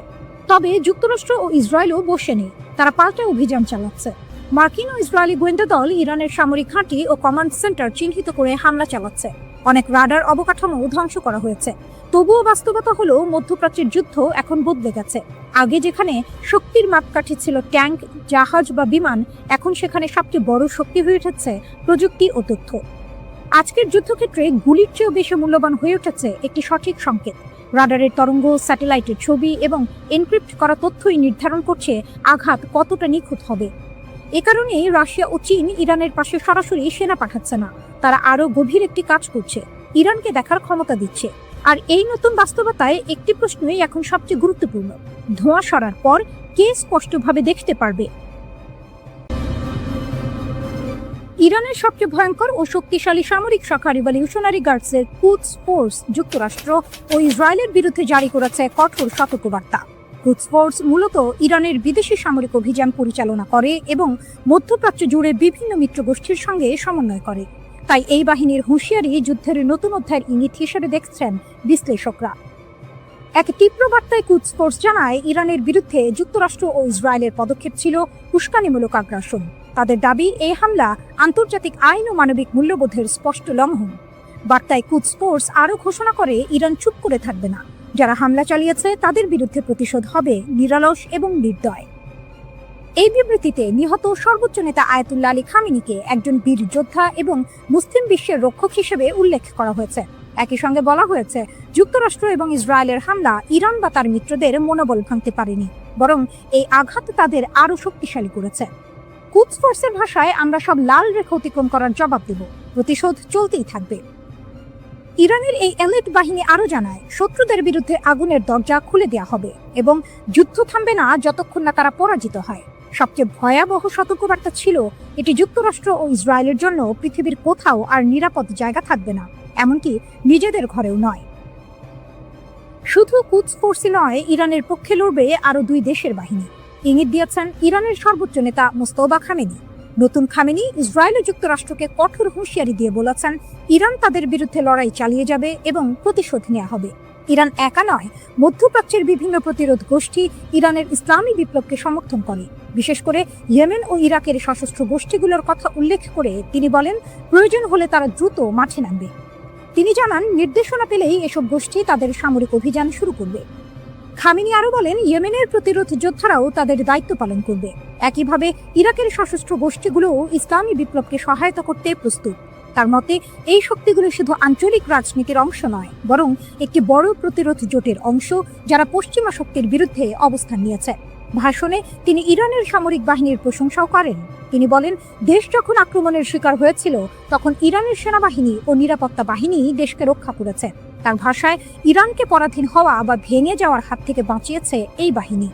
[SPEAKER 1] তবে যুক্তরাষ্ট্র ও ইসরায়েলও বসে নেই, তারা পাল্টা অভিযান চালাচ্ছে। মার্কিন ও ইসরায়েলি গোয়েন্দা দল ইরানের সামরিক ঘাঁটি ও কমান্ড সেন্টার চিহ্নিত করে হামলা চালাচ্ছে। অনেক রাডার অবকাঠামো ধ্বংস করা হয়েছে। তবুও বাস্তবতা হলো মধ্যপ্রাচ্যের যুদ্ধ এখন বদলে গেছে। আগে যেখানে শক্তির মাপকাঠি ছিল ট্যাঙ্ক, জাহাজ বা বিমান, এখন সেখানে সবচেয়ে বড় শক্তি হয়ে উঠেছে প্রযুক্তি ও তথ্য। আজকের যুদ্ধক্ষেত্রে গুলির চেয়েও বেশি মূল্যবান হয়ে উঠেছে একটি সঠিক সংকেত। রাডারের তরঙ্গ, স্যাটেলাইটের ছবি এবং এনক্রিপ্ট করা তথ্যই নির্ধারণ করছে আঘাত কতটা নিখুঁত হবে। এ কারণেই রাশিয়া ও চীন ইরানের পাশে সরাসরি সেনা পাঠাচ্ছে না, তারা আরও গভীর একটি কাজ করছে, ইরানকে দেখার ক্ষমতা দিচ্ছে। আর এই নতুন বাস্তবতায় একটি প্রশ্নই এখন সবচেয়ে গুরুত্বপূর্ণ: ধোঁয়া সরার পর কে স্পষ্টভাবে দেখতে পারবে? ইরানের সবচেয়ে ভয়ঙ্কর ও শক্তিশালী সামরিক শাখা রিভলিউশনারি গার্ডসের কুদস ফোর্স যুক্তরাষ্ট্র ও ইসরায়েলের বিরুদ্ধে জারি করেছে কঠোর সতর্কবার্তা। কুদস ফোর্স মূলত ইরানের বিদেশি সামরিক অভিযান পরিচালনা করে এবং মধ্যপ্রাচ্য জুড়ে বিভিন্ন মিত্র গোষ্ঠীর সঙ্গে সমন্বয় করে। তাই এই বাহিনীর হুঁশিয়ারি যুদ্ধের নতুন অধ্যায়ের ইঙ্গিত হিসেবে দেখছেন বিশ্লেষকরা। এক তীব্র বার্তায় কুদস ফোর্স জানায়, ইরানের বিরুদ্ধে যুক্তরাষ্ট্র ও ইসরায়েলের পদক্ষেপ ছিল উস্কানিমূলক আগ্রাসন। তাদের দাবি, এই হামলা আন্তর্জাতিক আইন ও মানবিক মূল্যবোধের স্পষ্ট লঙ্ঘন। বার্তায় কুদস ফোর্স আরও ঘোষণা করে, ইরান চুপ করে থাকবে না। যারা হামলা চালিয়েছে তাদের বিরুদ্ধে প্রতিশোধ হবে নিরলস এবং নির্দয়। এই বিবৃতিতে নিহত সর্বোচ্চ নেতা আয়াতুল্লাহ আলী খামেনিকে একজন বীর যোদ্ধা এবং মুসলিম বিশ্বের রক্ষক হিসেবে উল্লেখ করা হয়েছে। একই সঙ্গে বলা হয়েছে, যুক্তরাষ্ট্র এবং ইসরায়েলের হামলা ইরান বা তার মিত্রদের মনোবল ভাঙতে পারেনি, বরং এই আঘাত তাদের আরও শক্তিশালী করেছে। কুদস ফোর্সের ভাষায়, আমরা সব লাল রেখা অতিক্রম করার জবাব দেব, প্রতিশোধ চলতেই থাকবে। ইরানের এই এলিট বাহিনী আরও জানায়, শত্রুদের বিরুদ্ধে আগুনের দরজা খুলে দেওয়া হবে এবং যুদ্ধ থামবে না যতক্ষণ না তারা পরাজিত হয়। সবচেয়ে ভয়াবহ সতর্কবার্তা ছিল, এটি যুক্তরাষ্ট্র ও ইসরায়েলের জন্য পৃথিবীর কোথাও আর নিরাপদ জায়গা থাকবে না, এমনকি নিজেদের ঘরেও নয়। শুধু কুদস ফোর্সই নয়, ইরানের পক্ষে লড়বে আরও 2 দেশের বাহিনী। ইঙ্গিত দিয়েছেন ইরানের সর্বোচ্চ নেতা মোস্তফা খামেনি। নতুন খামেনি ইসরায়েল ও যুক্তরাষ্ট্রকে কঠোর হুঁশিয়ারি দিয়ে বলেছেন, ইরান তাদের বিরুদ্ধে লড়াই চালিয়ে যাবে এবং প্রতিশোধ নেওয়া হবে। ইরান একা নয়, মধ্যপ্রাচ্যের বিভিন্ন প্রতিরোধ গোষ্ঠী ইরানের ইসলামী বিপ্লবকে সমর্থন করে। বিশেষ করে ইয়েমেন ও ইরাকের সশস্ত্র গোষ্ঠীগুলোর কথা উল্লেখ করে তিনি বলেন, প্রয়োজন হলে তারা দ্রুত মাঠে নামবে। তিনি জানান, নির্দেশনা পেলেই এসব গোষ্ঠী তাদের সামরিক অভিযান শুরু করবে। খামেনি আরও বলেন, ইয়েমেনের প্রতিরোধ যোদ্ধারাও তাদের দায়িত্ব পালন করবে। একইভাবে ইরাকের সশস্ত্র গোষ্ঠীগুলোও ইসলামী বিপ্লবকে সহায়তা করতে প্রস্তুত। তার মতে, এই শক্তিগুলো শুধু আঞ্চলিক রাজনীতির অংশ নয়, বরং একটি বড় প্রতিরোধ জোটের অংশ, যারা পশ্চিমা শক্তির বিরুদ্ধে অবস্থান নিয়েছে। ভাষণে তিনি ইরানের সামরিক বাহিনীর প্রশংসাও করেন। তিনি বলেন, দেশ যখন আক্রমণের শিকার হয়েছিল, তখন ইরানের সেনাবাহিনী ও নিরাপত্তা বাহিনী দেশকে রক্ষা করেছে। তার ভাষায়, ইরানকে পরাধীন হওয়া বা ভেঙে যাওয়ার হাত থেকে বাঁচিয়েছে এই বাহিনী।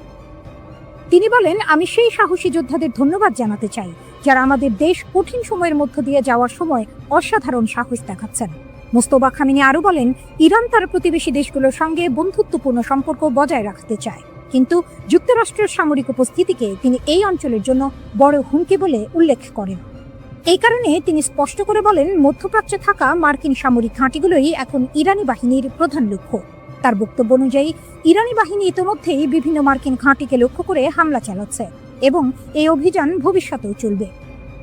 [SPEAKER 1] তিনি বলেন, আমি সেই সাহসী যোদ্ধাদের ধন্যবাদ জানাতে চাই, যারা আমাদের দেশ কঠিন সময়ের মধ্য দিয়ে যাওয়ার সময় অসাধারণ সাহস দেখাচ্ছেন। মোস্তফা খামেনি আরও বলেন, ইরান তার প্রতিবেশী দেশগুলোর সঙ্গে বন্ধুত্বপূর্ণ সম্পর্ক বজায় রাখতে চায়, কিন্তু যুক্তরাষ্ট্রের সামরিক উপস্থিতিকে তিনি এই অঞ্চলের জন্য বড় হুমকি বলে উল্লেখ করেন। এই কারণে তিনি স্পষ্ট করে বলেন, মধ্যপ্রাচ্যে থাকা মার্কিন সামরিক ঘাঁটিগুলোই এখন ইরানি বাহিনীর প্রধান লক্ষ্য। তার বক্তব্য অনুযায়ী, ইরানি বাহিনী ইতিমধ্যেই বিভিন্ন মার্কিন ঘাঁটিকে লক্ষ্য করে হামলা চালাচ্ছে এবং এই অভিযান ভবিষ্যতেও চলবে।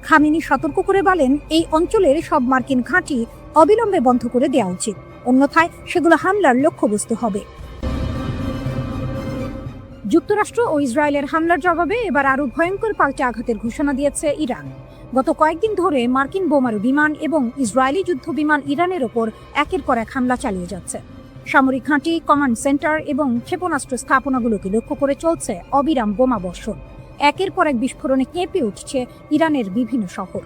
[SPEAKER 1] খামেনি সতর্ক করে বলেন, এই অঞ্চলের সব মার্কিন ঘাঁটি অবিলম্বে বন্ধ করে দেওয়া উচিত, অন্যথায় সেগুলো হামলার লক্ষ্যবস্তু হবে। যুক্তরাষ্ট্র ও ইসরায়েলের হামলার জবাবে এবার আরও ভয়ঙ্কর পাল্টা আঘাতের ঘোষণা দিয়েছে ইরান। গত কয়েকদিন ধরে মার্কিন বোমারু বিমান এবং ইসরায়েলি যুদ্ধ বিমান ইরানের ওপর একের পর এক হামলা চালিয়ে যাচ্ছে। সামরিক ঘাঁটি, কমান্ড সেন্টার এবং ক্ষেপণাস্ত্র স্থাপনাগুলোকে লক্ষ্য করে চলছে অবিরাম বোমা বর্ষণ। একের পর এক বিস্ফোরণে কেঁপে উঠছে ইরানের বিভিন্ন শহর।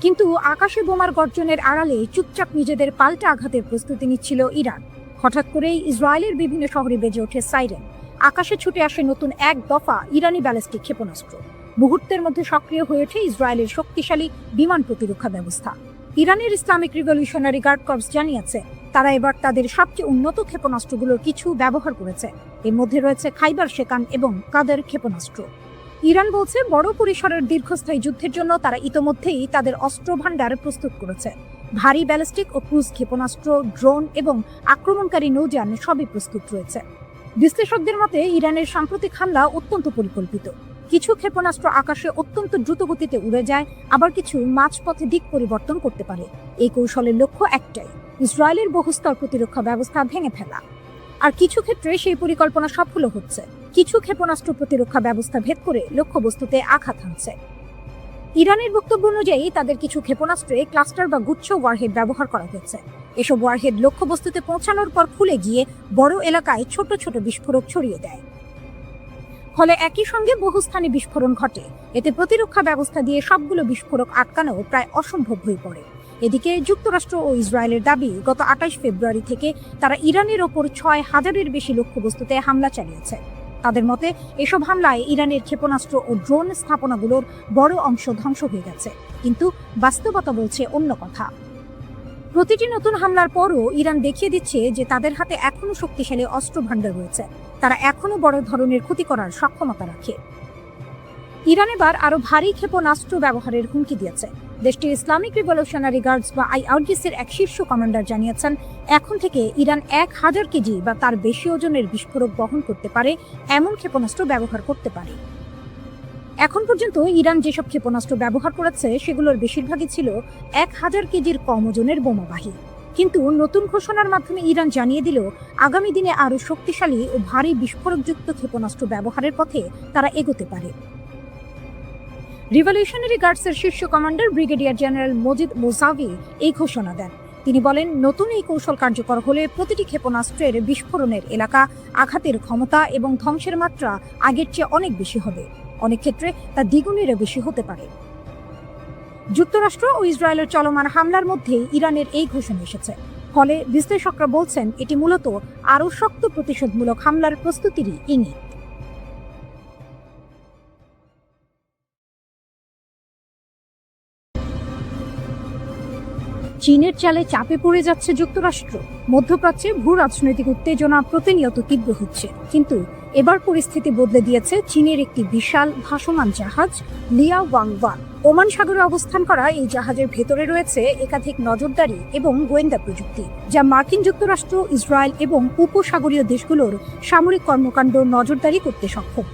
[SPEAKER 1] কিন্তু আকাশে বোমার গর্জনের আড়ালে চুপচাপ নিজেদের পাল্টা আঘাতের প্রস্তুতি নিচ্ছিল ইরান। হঠাৎ করেই ইসরায়েলের বিভিন্ন শহরে বেজে ওঠে সাইরেন। আকাশে ছুটে আসে নতুন এক দফা ইরানি ব্যালিস্টিক ক্ষেপণাস্ত্র। মুহূর্তের মধ্যে সক্রিয় হয়ে ওঠে ইসরায়েলের শক্তিশালী বিমান প্রতিরক্ষা ব্যবস্থা। ইরানের ইসলামিক রিভলিউশনারি গার্ড কর্পস জানিয়েছে, তারা এবার তাদের সবচেয়ে উন্নত ক্ষেপণাস্ত্রগুলোর কিছু ব্যবহার করেছে। এর মধ্যে রয়েছে খাইবার শেকান এবং কাদের ক্ষেপণাস্ত্র। ইরান বলছে, বড় পরিসরের দীর্ঘস্থায়ী যুদ্ধের জন্য তারা ইতোমধ্যেই তাদের অস্ত্র ভাণ্ডার প্রস্তুত করেছে। ভারী ব্যালিস্টিক ও ক্রুজ ক্ষেপণাস্ত্র, ড্রোন এবং আক্রমণকারী নৌযান সবই প্রস্তুত রয়েছে। বিশ্লেষকদের মতে, ইরানের সাম্প্রতিক হামলা অত্যন্ত পরিকল্পিত। কিছু ক্ষেপণাস্ত্র আকাশে অত্যন্ত দ্রুত গতিতে উড়ে যায়, আবার কিছু মাঝপথে দিক পরিবর্তন করতে পারে। এই কৌশলের লক্ষ্য একটাই, ইসরায়েলের বহুস্তর প্রতিরক্ষা ব্যবস্থা ভেঙে ফেলা। আর কিছু ক্ষেত্রে সেই পরিকল্পনা সফল হচ্ছে। কিছু ক্ষেপণাস্ত্র প্রতিরক্ষা ব্যবস্থা ভেদ করে লক্ষ্যবস্তুতে আঘাত হানছে। ইরানের বক্তব্য অনুযায়ী, তাদের কিছু ক্ষেপণাস্ত্রে ক্লাস্টার বা গুচ্ছ ওয়ারহেড ব্যবহার করা হয়েছে। এসব ওয়ারহেড লক্ষ্যবস্তুতে পৌঁছানোর পর খুলে গিয়ে বড় এলাকায় ছোট ছোট বিস্ফোরক ছড়িয়ে দেয়। ফলে একই সঙ্গে বহু স্থানে বিস্ফোরণ ঘটে। এতে প্রতিরক্ষা ব্যবস্থা দিয়ে সবগুলো বিস্ফোরক আটকানো প্রায় অসম্ভব হয়ে পড়ে। এদিকে যুক্তরাষ্ট্র ও ইসরায়েলের দাবি, গত 28 ফেব্রুয়ারি থেকে তারা ইরানের ওপর 6000-এর বেশি লক্ষ্যবস্তুতে হামলা চালিয়েছে। তাদের মতে, এসব হামলায় ইরানের ক্ষেপণাস্ত্র ও ড্রোন স্থাপনাগুলোর বড় অংশ ধ্বংস হয়ে গেছে। কিন্তু বাস্তবতা বলছে অন্য কথা। প্রতিটি নতুন হামলার পরও ইরান দেখিয়ে দিচ্ছে যে তাদের হাতে এখনো শক্তিশালী অস্ত্র ভাণ্ডার রয়েছে। তারা এখনো বড় ধরনের ক্ষতি করার সক্ষমতা রাখে। ইরান এবার আরও ভারী ক্ষেপণাস্ত্র ব্যবহারের হুমকি দিয়েছে। দেশটির ইসলামিক রিভলিউশনারি গার্ডস বা আইআরজিসির এক শীর্ষ কমান্ডার জানিয়েছেন, এখন থেকে ইরান 1000 কেজি বা তার বেশি ওজনের বিস্ফোরক বহন করতে পারে এমন ক্ষেপণাস্ত্র ব্যবহার করতে পারে। এখন পর্যন্ত ইরান যেসব ক্ষেপণাস্ত্র ব্যবহার করেছে, সেগুলোর বেশিরভাগই ছিল 1000 কেজির কম ওজনের বোমাবাহী। কিন্তু নতুন ঘোষণার মাধ্যমে ইরান জানিয়ে দিল, আগামী দিনে আরও শক্তিশালী ও ভারী বিস্ফোরকযুক্ত ক্ষেপণাস্ত্র ব্যবহারের পথে তারা এগোতে পারে। রিভলিউশনারি গার্ডসের শীর্ষ কমান্ডার ব্রিগেডিয়ার জেনারেল মজিদ মোসাভি এই ঘোষণা দেন। তিনি বলেন, নতুন এই কৌশল কার্যকর হলে প্রতিটি ক্ষেপণাস্ত্রের বিস্ফোরণের এলাকা, আঘাতের ক্ষমতা এবং ধ্বংসের মাত্রা আগের চেয়ে অনেক বেশি হবে। অনেক ক্ষেত্রে তা দ্বিগুণেরও বেশি হতে পারে। যুক্তরাষ্ট্র ও ইসরায়েলের চলমান হামলার মধ্যে ইরানের এই ঘোষণা এসেছে। ফলে বিশ্লেষকরা বলছেন, এটি মূলত আরও শক্ত প্রতিশোধমূলক হামলার প্রস্তুতিরই ইঙ্গিত। চীনের চালে চাপে পড়ে যাচ্ছে যুক্তরাষ্ট্র। মধ্যপ্রাচ্যে ভূ রাজনৈতিক উত্তেজনা প্রতিনিয়ত তীব্র হচ্ছে, কিন্তু এবার পরিস্থিতি বদলে দিয়েছে চীনের একটি বিশাল ভাসমান জাহাজ লিয়া ওয়াং-ওয়ান। ওমান সাগরে অবস্থান করা এই জাহাজের ভেতরে রয়েছে একাধিক নজরদারি এবং গোয়েন্দা প্রযুক্তি, যা মার্কিন যুক্তরাষ্ট্র, ইসরায়েল এবং উপসাগরীয় দেশগুলোর সামরিক কর্মকাণ্ড নজরদারি করতে সক্ষম।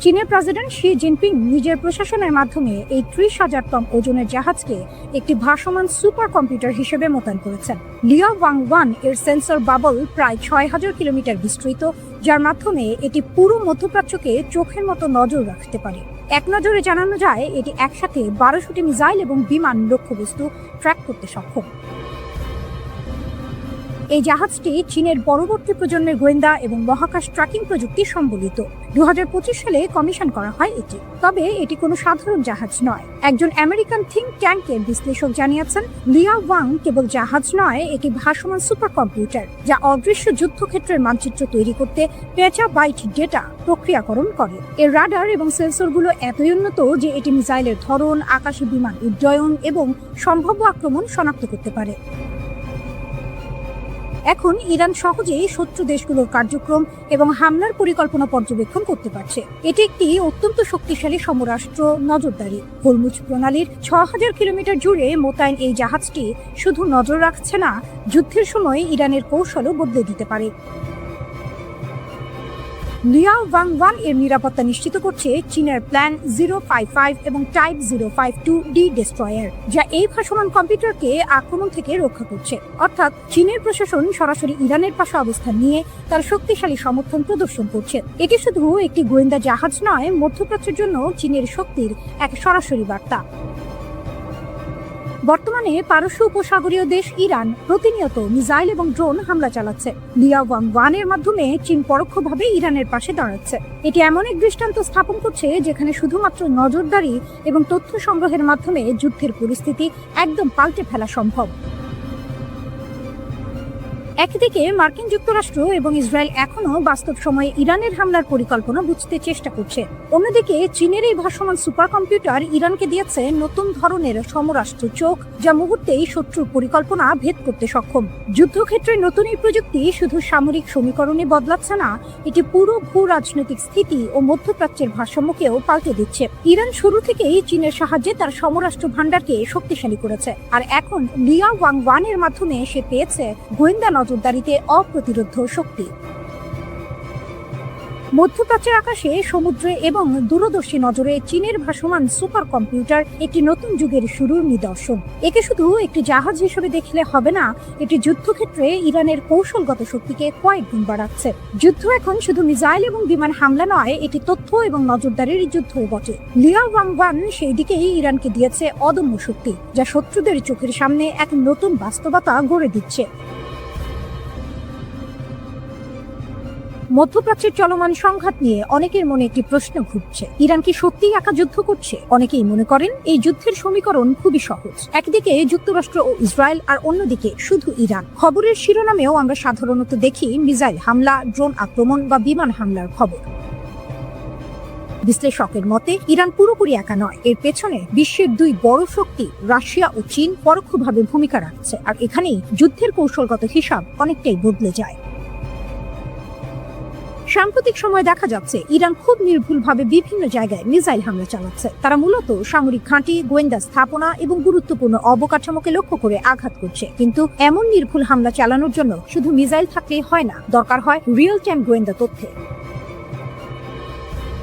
[SPEAKER 1] চীনের প্রেসিডেন্ট শি জিনপিং নিজের প্রশাসনের মাধ্যমে এই ৩০,০০০ টন ওজনের জাহাজকে একটি ভাসমান সুপার কম্পিউটার হিসেবে মোতায়েন করেছেন। লিয়া ওয়াং-ওয়ান এর সেন্সর বাবল প্রায় ৬,০০০ কিলোমিটার বিস্তৃত, যার মাধ্যমে এটি পুরো মধ্যপ্রাচ্যকে চোখের মতো নজর রাখতে পারে। এক নজরে জানানো যায় এটি একসাথে ১২০০টি মিসাইল এবং বিমান লক্ষ্যবস্তু ট্র্যাক করতে সক্ষম। এই জাহাজটি চীনের পরবর্তী প্রজন্মের গোয়েন্দা এবং মহাকাশ ট্র্যাকিং প্রযুক্তি সম্বলিত। ২০২৫ সালে কমিশন করা হয় এটি। তবে এটি কোনো সাধারণ জাহাজ নয়। একজন আমেরিকান থিঙ্ক ট্যাঙ্কের বিশ্লেষক জানিয়েছেন, লিয়া ওয়াং কেবল জাহাজ নয়, এটি ভাসমান সুপার কম্পিউটার, যা অদৃশ্য যুদ্ধক্ষেত্রের মানচিত্র তৈরি করতে পেটাবাইট ডেটা প্রক্রিয়াকরণ করে। এর রাডার এবং সেন্সরগুলো এতই উন্নত যে এটি মিসাইলের ধরন, আকাশে বিমান উড্ডয়ন এবং সম্ভাব্য আক্রমণ শনাক্ত করতে পারে। এখন ইরান সহজেই শত্রু দেশগুলোর কার্যক্রম এবং হামলার পরিকল্পনা পর্যবেক্ষণ করতে পারছে। এটি একটি অত্যন্ত শক্তিশালী সমরাষ্ট্র নজরদারি। হরমুজ প্রণালীর ৬,০০০ কিলোমিটার জুড়ে মোতায়েন এই জাহাজটি শুধু নজর রাখছে না, যুদ্ধের সময় ইরানের কৌশলও বদলে দিতে পারে। লিয়া ওয়াং-ওয়ান এর নিরাপত্তা নিশ্চিত করছে চীনের প্ল্যান 055 এবং টাইপ 052D ডেস্ট্রয়ার, যা এই ভাসমান কম্পিউটারকে আক্রমণ থেকে রক্ষা করছে। অর্থাৎ চীনের প্রশাসন সরাসরি ইরানের পাশে অবস্থান নিয়ে তার শক্তিশালী সমর্থন প্রদর্শন করছে। এটি শুধু একটি গোয়েন্দা জাহাজ নয়, মধ্যপ্রাচ্যের জন্য চীনের শক্তির এক সরাসরি বার্তা। বর্তমানে পারস্য উপসাগরীয় দেশ ইরান প্রতিনিয়ত মিসাইল এবং ড্রোন হামলা চালাচ্ছে। লিয়া ওয়াং-ওয়ান এর মাধ্যমে চীন পরোক্ষভাবে ইরানের পাশে দাঁড়াচ্ছে। এটি এমন এক দৃষ্টান্ত স্থাপন করছে যেখানে শুধুমাত্র নজরদারি এবং তথ্য সংগ্রহের মাধ্যমে যুদ্ধের পরিস্থিতি একদম পাল্টে ফেলা সম্ভব। একদিকে মার্কিন যুক্তরাষ্ট্র এবং ইসরায়েল এখনো বাস্তব সময়ে ইরানের হামলার পরিকল্পনা বুঝতে চেষ্টা করছে। অন্যদিকে চীনের এই ভাসমান সুপার কম্পিউটার ইরানকে দিয়েছে নতুন ধরনের সমরাষ্ট্র চোখ, যা মুহূর্তেই শত্রুর পরিকল্পনা ভেদ করতে সক্ষম। যুদ্ধক্ষেত্রে নতুন এই প্রযুক্তি শুধু সামরিক সমীকরণে বদলাচ্ছে না, এটি পুরো ভূ রাজনৈতিক স্থিতি ও মধ্যপ্রাচ্যের ভারসাম্যকেও পাল্টে দিচ্ছে। ইরান শুরু থেকেই চীনের সাহায্যে তার সমরাষ্ট্র ভান্ডারকে শক্তিশালী করেছে, আর এখন লিয়া ওয়াং-ওয়ান এর মাধ্যমে সে পেয়েছে গোয়েন্দা নজরদারিতে অপ্রতিরোধ্য শক্তি। মধ্যপ্রাচ্যের আকাশে, সমুদ্রে এবং দূরদর্শী নজরে চীনের ভাসমান সুপার কম্পিউটার একটি নতুন যুগের শুরুর নিদর্শন। একে শুধু একটি জাহাজ হিসেবে দেখলে হবে না, এটি যুদ্ধক্ষেত্রে ইরানের কৌশলগত শক্তিকে কয়েক গুণ বাড়াচ্ছে। যুদ্ধ এখন শুধু মিসাইল এবং বিমান হামলা নয়, এটি তথ্য এবং নজরদারির যুদ্ধও বটে। লিয়া ওয়াং-ওয়ান সেই দিকেই ইরানকে দিয়েছে অদম্য শক্তি, যা শত্রুদের চোখের সামনে এক নতুন বাস্তবতা গড়ে দিচ্ছে। মধ্যপ্রাচ্যের চলমান সংঘাত নিয়ে অনেকের মনে একটি প্রশ্ন ঘুরছে, ইরান কি সত্যিই একা যুদ্ধ করছে? অনেকেই মনে করেন এই যুদ্ধের সমীকরণ খুবই সহজ। একদিকে যুক্তরাষ্ট্র ও ইসরায়েল, আর অন্যদিকে শুধু ইরান। খবরের শিরোনামেও আমরা সাধারণত দেখি মিসাইল হামলা, ড্রোন আক্রমণ বা বিমান হামলার খবর। বিশ্লেষকের মতে ইরান পুরোপুরি একা নয়, এর পেছনে বিশ্বের দুই বড় শক্তি রাশিয়া ও চীন পরোক্ষভাবে ভূমিকা রাখছে, আর এখানেই যুদ্ধের কৌশলগত হিসাব অনেকটাই বদলে যায়। সাম্প্রতিক সময়ে দেখা যাচ্ছে ইরান খুব নির্ভুলভাবে বিভিন্ন জায়গায় মিসাইল হামলা চালাচ্ছে। তারা মূলত সামরিক ঘাঁটি, গোয়েন্দা স্থাপনা এবং গুরুত্বপূর্ণ অবকাঠামোকে লক্ষ্য করে আঘাত করছে। কিন্তু এমন নির্ভুল হামলা চালানোর জন্য শুধু মিসাইল থাকলেই হয় না, দরকার হয় রিয়েল টাইম গোয়েন্দা তথ্যে।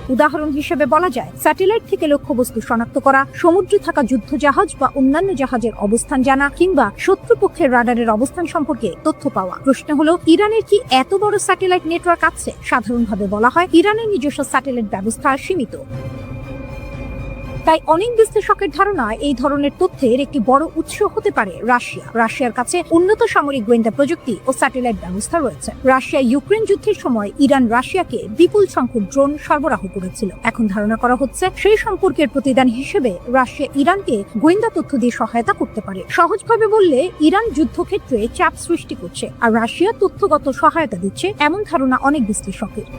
[SPEAKER 1] উদাহরণ হিসেবে বলা যায় স্যাটেলাইট থেকে লক্ষ্যবস্তু শনাক্ত করা, সমুদ্রে থাকা যুদ্ধ জাহাজ বা অন্যান্য জাহাজের অবস্থান জানা, কিংবা শত্রুপক্ষের রাডারের অবস্থান সম্পর্কে তথ্য পাওয়া। প্রশ্ন হলো, ইরানের কি এত বড় স্যাটেলাইট নেটওয়ার্ক আছে? সাধারণভাবে বলা হয় ইরানের নিজস্ব স্যাটেলাইট ব্যবস্থা সীমিত। তাই অনেক বিশ্লেষকের ধারণা এই ধরনের তথ্যের একটি বড় উৎস হতে পারে রাশিয়া। রাশিয়ার কাছে উন্নত সামরিক গোয়েন্দা প্রযুক্তি ও স্যাটেলাইট ব্যবস্থা রয়েছে। রাশিয়া ইউক্রেন যুদ্ধের সময় ইরান রাশিয়াকে বিপুল সংখ্যক ড্রোন সরবরাহ করেছিল। এখন ধারণা করা হচ্ছে সেই সম্পর্কের প্রতিদান হিসেবে রাশিয়া ইরানকে গোয়েন্দা তথ্য দিয়ে সহায়তা করতে পারে। সহজভাবে বললে ইরান যুদ্ধক্ষেত্রে চাপ সৃষ্টি করছে আর রাশিয়া তথ্যগত সহায়তা দিচ্ছে, এমন ধারণা অনেক বিশ্লেষকের।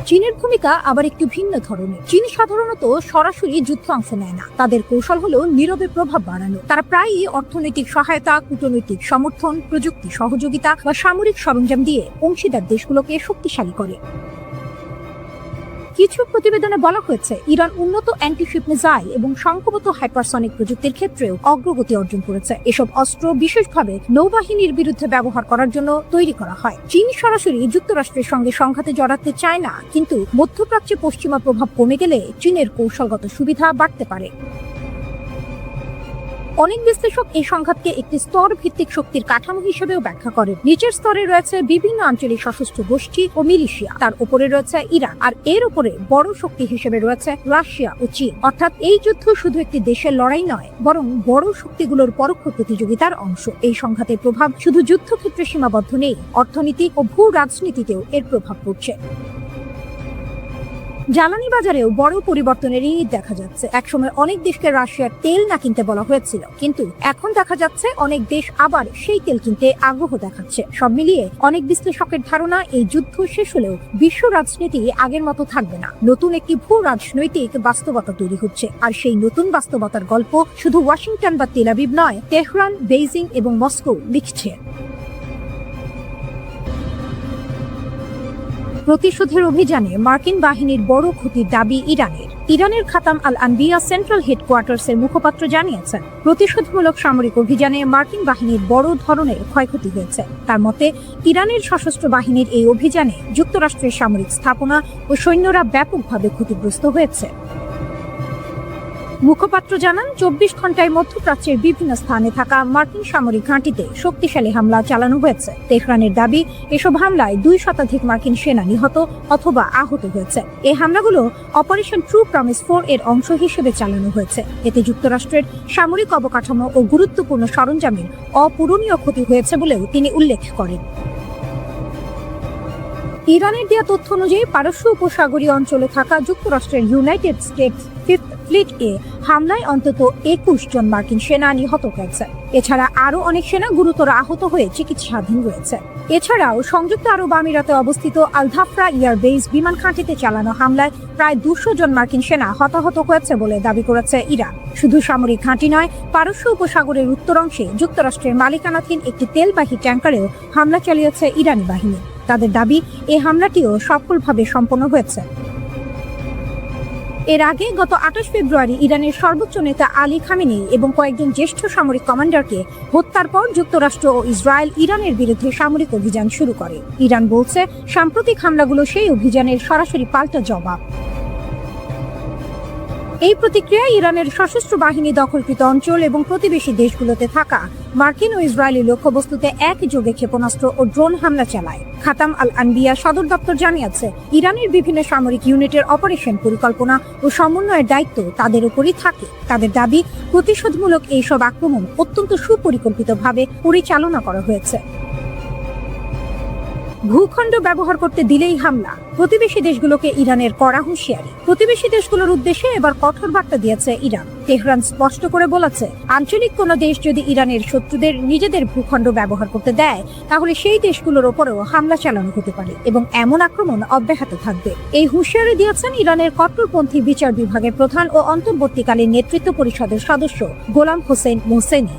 [SPEAKER 1] চীনের ভূমিকা আবার একটু ভিন্ন ধরনের। চীন সাধারণত সরাসরি যুদ্ধে অংশ নেয় না। তাদের কৌশল হলো নীরবে প্রভাব বাড়ানো। তারা প্রায়ই অর্থনৈতিক সহায়তা, কূটনৈতিক সমর্থন, প্রযুক্তি সহযোগিতা বা সামরিক সরঞ্জাম দিয়ে অংশীদার দেশগুলোকে শক্তিশালী করে। কিছু প্রতিবেদনে বলা হয়েছে ইরান উন্নত অ্যান্টিশিপ মিসাইল এবং সংখ্যাগত হাইপারসনিক প্রযুক্তির ক্ষেত্রেও অগ্রগতি অর্জন করেছে। এসব অস্ত্র বিশেষভাবে নৌবাহিনীর বিরুদ্ধে ব্যবহার করার জন্য তৈরি করা হয়। চীন সরাসরি যুক্তরাষ্ট্রের সঙ্গে সংঘাতে জড়াতে চায় না, কিন্তু মধ্যপ্রাচ্যে পশ্চিমা প্রভাব কমে গেলে চীনের কৌশলগত সুবিধা বাড়তে পারে। অনেক বিশ্লেষক এই সংঘাতকে একটি স্তর ভিত্তিক শক্তির কাঠামো হিসেবেও ব্যাখ্যা করেন। নিচের স্তরে রয়েছে বিভিন্ন আঞ্চলিক সশস্ত্র গোষ্ঠী ও মিলিশিয়া, তার উপরে রয়েছে ইরান, আর এর উপরে বড় শক্তি হিসেবে রয়েছে রাশিয়া ও চীন। অর্থাৎ এই যুদ্ধ শুধু একটি দেশের লড়াই নয়, বরং বড় শক্তিগুলোর পরোক্ষ প্রতিযোগিতার অংশ। এই সংঘাতের প্রভাব শুধু যুদ্ধক্ষেত্রে সীমাবদ্ধ নেই, অর্থনীতি ও ভূ রাজনীতিতেও এর প্রভাব পড়ছে। জ্বালানি বাজারেও বড় পরিবর্তনের ইঙ্গিত দেখা যাচ্ছে। একসময় অনেক দেশকে রাশিয়ার তেল না কিনতে বলা হয়েছিল, কিন্তু এখন দেখা যাচ্ছে অনেক দেশ আবার সেই তেল কিনতে আগ্রহ দেখাচ্ছে। সব মিলিয়ে অনেক বিশ্লেষকের ধারণা, এই যুদ্ধ শেষ হলেও বিশ্ব রাজনীতি আগের মতো থাকবে না। নতুন একটি ভূ রাজনৈতিক বাস্তবতা তৈরি হচ্ছে, আর সেই নতুন বাস্তবতার গল্প শুধু ওয়াশিংটন বা তেল আবিব নয়, তেহরান, বেইজিং এবং মস্কো লিখছে। প্রতিশোধের অভিযানে মার্কিন বাহিনীর বড় ক্ষতির দাবি ইরানের খাতাম আল আনবিয়া সেন্ট্রাল হেডকোয়ার্টার্সের মুখপাত্র জানিয়েছেন, প্রতিশোধমূলক সামরিক অভিযানে মার্কিন বাহিনীর বড় ধরনের ক্ষয়ক্ষতি হয়েছে। তার মতে, ইরানের সশস্ত্র বাহিনীর এই অভিযানে যুক্তরাষ্ট্রের সামরিক স্থাপনা ও সৈন্যরা ব্যাপকভাবে ক্ষতিগ্রস্ত হয়েছে। মুখপাত্র জানান, 24 ঘন্টায় মধ্যপ্রাচ্যের বিভিন্ন স্থানে থাকা মার্কিন সামরিক ঘাঁটিতে শক্তিশালী হামলা চালানো হয়েছে। তেহরানের দাবি, এসব হামলায় 2 শতাধিক মার্কিন সেনা নিহত অথবা আহত হয়েছে। এই হামলাগুলো অপারেশন ট্রু প্রমিস 4 এর অংশ হিসেবে চালানো হয়েছে। এতে যুক্তরাষ্ট্রের সামরিক অবকাঠামো ও গুরুত্বপূর্ণ সরঞ্জামের অপূরণীয় ক্ষতি হয়েছে বলেও তিনি উল্লেখ করেন। ইরানের দেয়া তথ্য অনুযায়ী পারস্য উপসাগরীয় অঞ্চলে থাকা যুক্তরাষ্ট্রের ইউনাইটেড স্টেটস ফিফথ ফ্লিট এ হামলায় অন্তত 21 জন মার্কিন সেনা নিহত হয়েছে। এছাড়া আরও অনেক সেনা গুরুতর আহত হয়ে চিকিৎসাধীন রয়েছে। এছাড়াও সংযুক্ত আরব আমিরাতে অবস্থিত আল-ধাফরা এয়ারবেস বিমান ঘাঁটিতে চালানো হামলায় প্রায় 200 জন মার্কিন সেনা হতাহত হয়েছে বলে দাবি করেছে ইরান। শুধু সামরিক ঘাঁটি নয়, পারস্য উপসাগরের উত্তর অংশে যুক্তরাষ্ট্রের মালিকানাধীন একটি তেলবাহী ট্যাঙ্কারেও হামলা চালিয়েছে ইরানি বাহিনী। তাদের দাবি, এই হামলাটিও সফলভাবে সম্পন্ন হয়েছে। এর আগে গত 28 ফেব্রুয়ারি ইরানের সর্বোচ্চ নেতা আলী খামেনি এবং কয়েকজন জ্যেষ্ঠ সামরিক কমান্ডারকে হত্যার পর যুক্তরাষ্ট্র ও ইসরায়েল ইরানের বিরুদ্ধে সামরিক অভিযান শুরু করে। ইরান বলছে, সাম্প্রতিক হামলাগুলো সেই অভিযানের সরাসরি পাল্টা জবাব। এই প্রতিক্রিয়ায় ইরানের সশস্ত্র বাহিনী দখলকৃত অঞ্চল এবং প্রতিবেশী দেশগুলোতে থাকা মার্কিন ও ইসরায়েলি লক্ষ্যবস্তুতে একযোগে ক্ষেপণাস্ত্র ও ড্রোন হামলা চালায়। খাতাম আল আনবিয়া সদর দপ্তর জানিয়েছে, ইরানের বিভিন্ন সামরিক ইউনিটের অপারেশন পরিকল্পনা ও সমন্বয়ের দায়িত্ব তাদের উপরই থাকে। তাদের দাবি, প্রতিশোধমূলক এইসব আক্রমণ অত্যন্ত সুপরিকল্পিতভাবে পরিচালনা করা হয়েছে। ভূখণ্ড ব্যবহার করতে দিলেই হামলা, প্রতিবেশী দেশগুলোকে ইরানের কড়া হুঁশিয়ারি। প্রতিবেশী দেশগুলোর উদ্দেশ্যে এবার কঠোর বার্তা দিয়েছে ইরান। তেহরান স্পষ্ট করে বলেছে, আঞ্চলিক কোনো দেশ যদি ইরানের শত্রুদের নিজেদের ভূখণ্ড ব্যবহার করতে দেয়, তাহলে সেই দেশগুলোর ওপরেও হামলা চালানো হতে পারে এবং এমন আক্রমণ অব্যাহত থাকবে। এই হুঁশিয়ারি দিয়েছেন ইরানের কট্টরপন্থী বিচার বিভাগের প্রধান ও অন্তর্বর্তীকালীন নেতৃত্ব পরিষদের সদস্য গোলাম হোসেন মোহসেনি।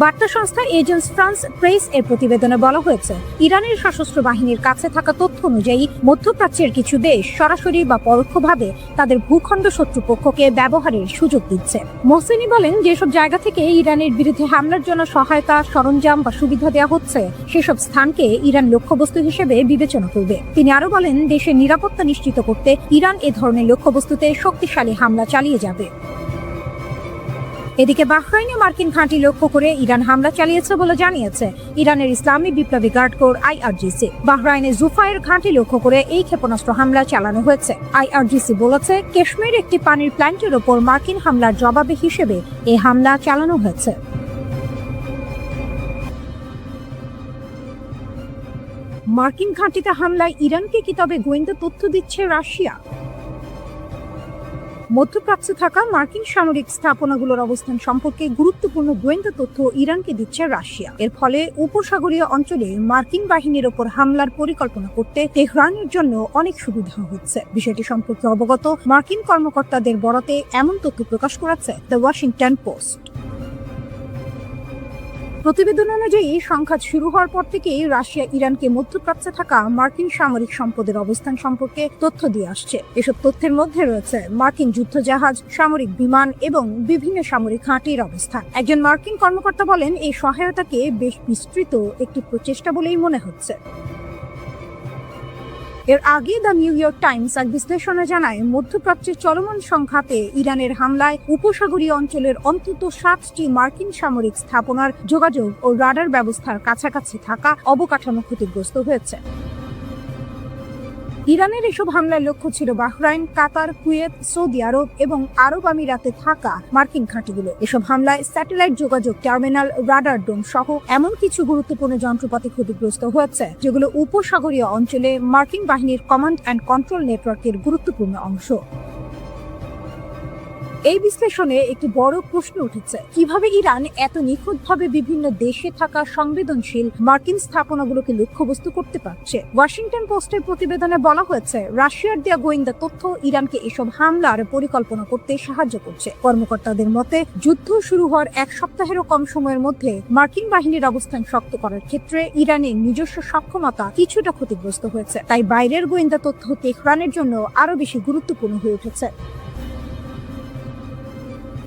[SPEAKER 1] বার্তা সংস্থা এজেন্স ফ্রান্স প্রেস এর প্রতিবেদনে বলা হয়েছে, ইরানের সশস্ত্র বাহিনীর কাছে থাকা তথ্য অনুযায়ী মধ্যপ্রাচ্যের কিছু দেশ সরাসরি বা পরোক্ষভাবে তাদের ভূখণ্ড শত্রুপক্ষকে ব্যবহারের সুযোগ দিচ্ছে। মোহসেনি বলেন, যেসব জায়গা থেকে ইরানের বিরুদ্ধে হামলার জন্য সহায়তা, সরঞ্জাম বা সুবিধা দেওয়া হচ্ছে, সেসব স্থানকে ইরান লক্ষ্যবস্তু হিসেবে বিবেচনা করবে। তিনি আরো বলেন, দেশের নিরাপত্তা নিশ্চিত করতে ইরান এ ধরনের লক্ষ্যবস্তুতে শক্তিশালী হামলা চালিয়ে যাবে। এদিকে বাহরাইনে মার্কিন ঘাঁটি লক্ষ্য করে ইরান হামলা চালিয়েছে বলে জানিয়েছে ইরানের ইসলামী বিপ্লবী গার্ড কোর IRGC। বাহরাইনে জুফায়ের ঘাঁটি লক্ষ্য করে এই ক্ষেপণাস্ত্র হামলা চালানো হয়েছে। IRGC বলেছে, কাশ্মীর একটি পানির প্ল্যান্টের ওপর মার্কিন হামলার জবাবে হিসেবে এই হামলা চালানো হয়েছে। মার্কিন ঘাঁটিতে হামলায় ইরানকে কি তবে গোয়েন্দা তথ্য দিচ্ছে রাশিয়া? মধ্যপ্রাচ্যে থাকা মার্কিন সামরিক স্থাপনাগুলোর অবস্থান সম্পর্কে গুরুত্বপূর্ণ গোয়েন্দা তথ্য ইরানকে দিচ্ছে রাশিয়া। এর ফলে উপসাগরীয় অঞ্চলে মার্কিন বাহিনীর ওপর হামলার পরিকল্পনা করতে তেহরানের জন্য অনেক সুবিধা হচ্ছে। বিষয়টি সম্পর্কে অবগত মার্কিন কর্মকর্তাদের বরাতে এমন তথ্য প্রকাশ করেছে দ্য ওয়াশিংটন পোস্ট। প্রতিবেদন অনুযায়ী সংঘাত শুরু হওয়ার পর থেকেই রাশিয়া ইরানকে মধ্যপ্রাচ্যে থাকা মার্কিন সামরিক সম্পদের অবস্থান সম্পর্কে তথ্য দিয়ে আসছে। এসব তথ্যের মধ্যে রয়েছে মার্কিন যুদ্ধজাহাজ, সামরিক বিমান এবং বিভিন্ন সামরিক ঘাঁটির অবস্থান। একজন মার্কিন কর্মকর্তা বলেন, এই সহায়তাকে বেশ বিস্তৃত একটি প্রচেষ্টা বলেই মনে হচ্ছে। এর আগে দ্য নিউ ইয়র্ক টাইমস এক বিশ্লেষণে জানায়, মধ্যপ্রাচ্যের চলমান সংঘাতে ইরানের হামলায় উপসাগরীয় অঞ্চলের অন্তত 7টি মার্কিন সামরিক স্থাপনার যোগাযোগ ও রাডার ব্যবস্থার কাছাকাছি থাকা অবকাঠামো ক্ষতিগ্রস্ত হয়েছে। ইরানের এসব হামলার লক্ষ্য ছিল বাহরাইন, কাতার, কুয়েত, সৌদি আরব এবং আরব আমিরাতে থাকা মার্কিন ঘাঁটিগুলো। এসব হামলায় স্যাটেলাইট যোগাযোগ টার্মিনাল, রাডার ডোম সহ এমন কিছু গুরুত্বপূর্ণ যন্ত্রপাতি ক্ষতিগ্রস্ত হয়েছে যেগুলো উপসাগরীয় অঞ্চলে মার্কিন বাহিনীর কমান্ড অ্যান্ড কন্ট্রোল নেটওয়ার্কের গুরুত্বপূর্ণ অংশ। এই বিশ্লেষণে একটি বড় প্রশ্ন উঠেছে, কিভাবে ইরান এত নিখুঁতভাবে বিভিন্ন দেশে থাকা সংবেদনশীল মার্কিন স্থাপনাগুলোকে লক্ষ্যবস্তু করতে পারছে। ওয়াশিংটন পোস্টের প্রতিবেদনে বলা হয়েছে, রাশিয়ার দেয়া গোয়েন্দা তথ্য ইরানকে এসব হামলার পরিকল্পনা করতে সাহায্য করছে। কর্মকর্তাদের মতে, যুদ্ধ শুরু হওয়ার এক সপ্তাহেরও কম সময়ের মধ্যে মার্কিন বাহিনীর অবস্থান শক্ত করার ক্ষেত্রে ইরানের নিজস্ব সক্ষমতা কিছুটা ক্ষতিগ্রস্ত হয়েছে। তাই বাইরের গোয়েন্দা তথ্য তেহরানের জন্য আরো বেশি গুরুত্বপূর্ণ হয়ে উঠেছে।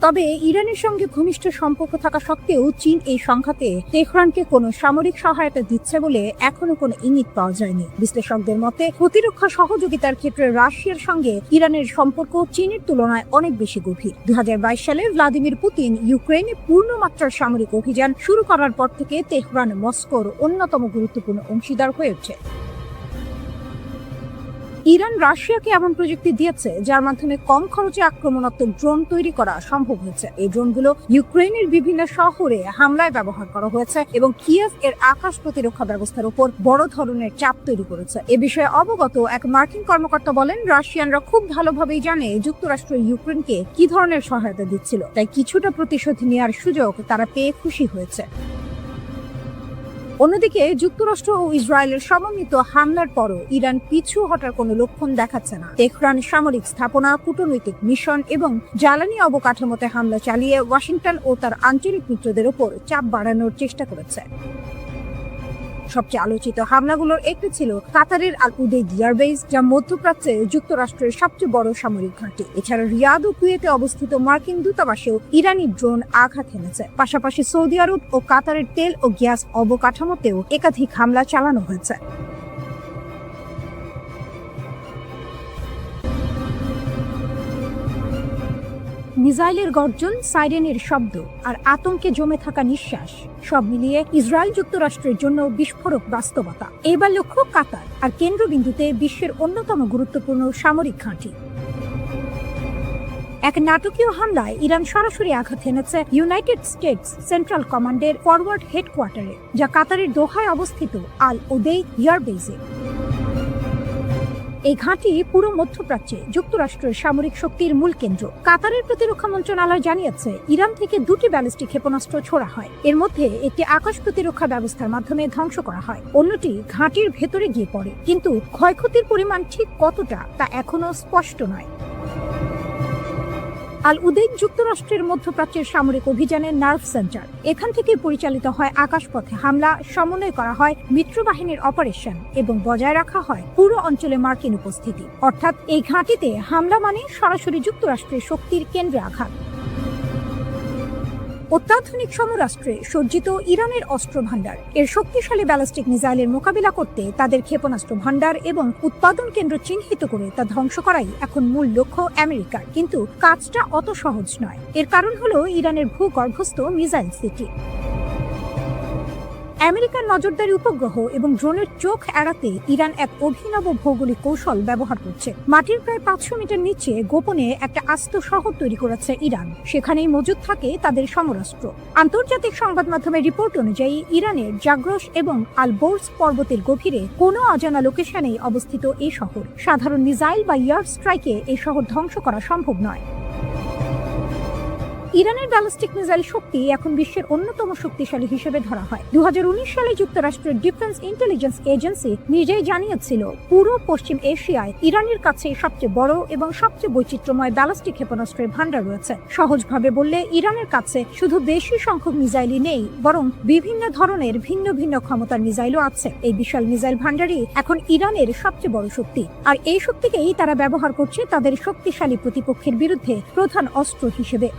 [SPEAKER 1] তবে ইরানের সঙ্গে ঘনিষ্ঠ সম্পর্ক থাকা সত্ত্বেও চীন এই সংঘাতে তেহরানকে কোনো সামরিক সহায়তা দিচ্ছে বলে এখনো কোনো ইঙ্গিত পাওয়া যায়নি। বিশ্লেষকদের মতে, প্রতিরক্ষা সহযোগিতার ক্ষেত্রে রাশিয়ার সঙ্গে ইরানের সম্পর্ক চীনের তুলনায় অনেক বেশি গভীর। 2022 সালে ভ্লাদিমির পুতিন ইউক্রেনে পূর্ণমাত্রার সামরিক অভিযান শুরু করার পর থেকে তেহরান মস্কোর অন্যতম গুরুত্বপূর্ণ অংশীদার হয়ে ওঠে। ইরান রাশিয়াকে এমন প্রযুক্তি দিয়েছে যার মাধ্যমে কম খরচে আক্রমণাত্মক ড্রোন তৈরি করা সম্ভব হয়েছে। এই ড্রোনগুলো ইউক্রেনের বিভিন্ন শহরে হামলায় ব্যবহার করা হয়েছে এবং কিয়েভ এর আকাশ প্রতিরক্ষা ব্যবস্থার উপর বড় ধরনের চাপ তৈরি করেছে। এ বিষয়ে অবগত এক মার্কিন কর্মকর্তা বলেন, রাশিয়ানরা খুব ভালোভাবেই জানে যুক্তরাষ্ট্র ইউক্রেনকে কি ধরনের সহায়তা দিচ্ছিল, তাই কিছুটা প্রতিশোধ নেওয়ার সুযোগ তারা পেয়ে খুশি হয়েছে। অন্যদিকে যুক্তরাষ্ট্র ও ইসরায়েলের সমন্বিত হামলার পরও ইরান পিছু হটার কোনো লক্ষণ দেখাচ্ছে না। তেহরান সামরিক স্থাপনা, কূটনৈতিক মিশন এবং জ্বালানি অবকাঠামোতে হামলা চালিয়ে ওয়াশিংটন ও তার আঞ্চলিক মিত্রদের উপর চাপ বাড়ানোর চেষ্টা করেছে। সবচেয়ে আলোচিত হামলাগুলোর একটি ছিল কাতারের আল উদেইদ এয়ারবেস, যা মধ্যপ্রাচ্যে যুক্তরাষ্ট্রের সবচেয়ে বড় সামরিক ঘাঁটি। এছাড়া রিয়াদ ও কুয়েতে অবস্থিত মার্কিন দূতাবাসেও ইরানি ড্রোন আঘাত হেনেছে। পাশাপাশি সৌদি আরব ও কাতারের তেল ও গ্যাস অবকাঠামোতেও একাধিক হামলা চালানো হয়েছে। মিসাইলের গর্জন, সাইরেনের শব্দ আর আতঙ্কে জমে থাকা নিঃশ্বাস সব মিলিয়ে ইসরায়েল যুক্তরাষ্ট্রের জন্য বিস্ফোরক বাস্তবতা। এবার লক্ষ্য কাতার আর কেন্দ্রবিন্দুতে বিশ্বের অন্যতম গুরুত্বপূর্ণ সামরিক ঘাঁটি। এক নাটকীয় হামলায় ইরান সরাসরি আঘাত হেনেছে ইউনাইটেড স্টেটস সেন্ট্রাল কমান্ডের ফরওয়ার্ড হেডকোয়ার্টারে, যা কাতারের দোহায় অবস্থিত আল উদেইদ এয়ারবেসে। এই ঘাঁটি পুরো মধ্যপ্রাচ্যে যুক্তরাষ্ট্রের সামরিক শক্তির মূল কেন্দ্র। কাতারের প্রতিরক্ষা মন্ত্রণালয় জানিয়েছে, ইরান থেকে 2টি ব্যালিস্টিক ক্ষেপণাস্ত্র ছোড়া হয়। এর মধ্যে একটি আকাশ প্রতিরক্ষা ব্যবস্থার মাধ্যমে ধ্বংস করা হয়, অন্যটি ঘাঁটির ভেতরে গিয়ে পড়ে। কিন্তু ক্ষয়ক্ষতির পরিমাণ ঠিক কতটা তা এখনো স্পষ্ট নয়। আল উদেইদ যুক্তরাষ্ট্রের মধ্যপ্রাচ্যের সামরিক অভিযানের নার্ভ সেন্টার। এখান থেকে পরিচালিত হয় আকাশপথে হামলা, সমন্বয় করা হয় মিত্রবাহিনীর অপারেশন এবং বজায় রাখা হয় পুরো অঞ্চলে মার্কিন উপস্থিতি। অর্থাৎ এই ঘাঁটিতে হামলা মানে সরাসরি যুক্তরাষ্ট্রের শক্তির কেন্দ্রে আঘাত। অত্যাধুনিক সমরাস্ত্রে সজ্জিত ইরানের অস্ত্র ভান্ডার, এর শক্তিশালী ব্যালিস্টিক মিসাইলের মোকাবিলা করতে তাদের ক্ষেপণাস্ত্র ভান্ডার এবং উৎপাদন কেন্দ্র চিহ্নিত করে তা ধ্বংস করাই এখন মূল লক্ষ্য আমেরিকার। কিন্তু কাজটা অত সহজ নয়। এর কারণ হলো ইরানের ভূগর্ভস্থ মিসাইল সিটি। আমেরিকার নজরদারি উপগ্রহ এবং ড্রোনের চোখ এড়াতে ইরান এক অভিনব ভৌগোলিক কৌশল ব্যবহার করছে। মাটির প্রায় 500 মিটার নিচে গোপনে একটা আস্ত শহর তৈরি করেছে ইরান। সেখানেই মজুদ থাকে তাদের সমরাস্ত্র। আন্তর্জাতিক সংবাদ মাধ্যমের রিপোর্ট অনুযায়ী ইরানের জাগ্রস এবং আলবোর্স পর্বতের গভীরে কোনো অজানা লোকেশনেই অবস্থিত এই শহর। সাধারণ মিসাইল বা এয়ার স্ট্রাইকে এই শহর ধ্বংস করা সম্ভব নয়। ইরানের ব্যালিস্টিক মিসাইল শক্তি এখন বিশ্বের অন্যতম শক্তিশালী হিসেবে ধরা হয়। 2019 সালে যুক্তরাষ্ট্রের ডিফেন্স ইন্টেলিজেন্স এজেন্সি নিজেই জানিয়েছিল, পুরো পশ্চিম এশিয়ায় ইরানের কাছে সবচেয়ে বড় এবং সবচেয়ে বৈচিত্র্যময় ব্যালিস্টিক ক্ষেপণাস্ত্রের ভান্ডার রয়েছে। সহজভাবে বললে, ইরানের কাছে শুধু বেশি সংখ্যক মিসাইলই নেই, বরং বিভিন্ন ধরনের ভিন্ন ভিন্ন ক্ষমতার মিসাইলও আছে। এই বিশাল মিসাইল ভান্ডারই এখন ইরানের সবচেয়ে বড় শক্তি, আর এই শক্তিকেই তারা ব্যবহার করছে তাদের শক্তিশালী প্রতিপক্ষের বিরুদ্ধে প্রধান অস্ত্র হিসেবে।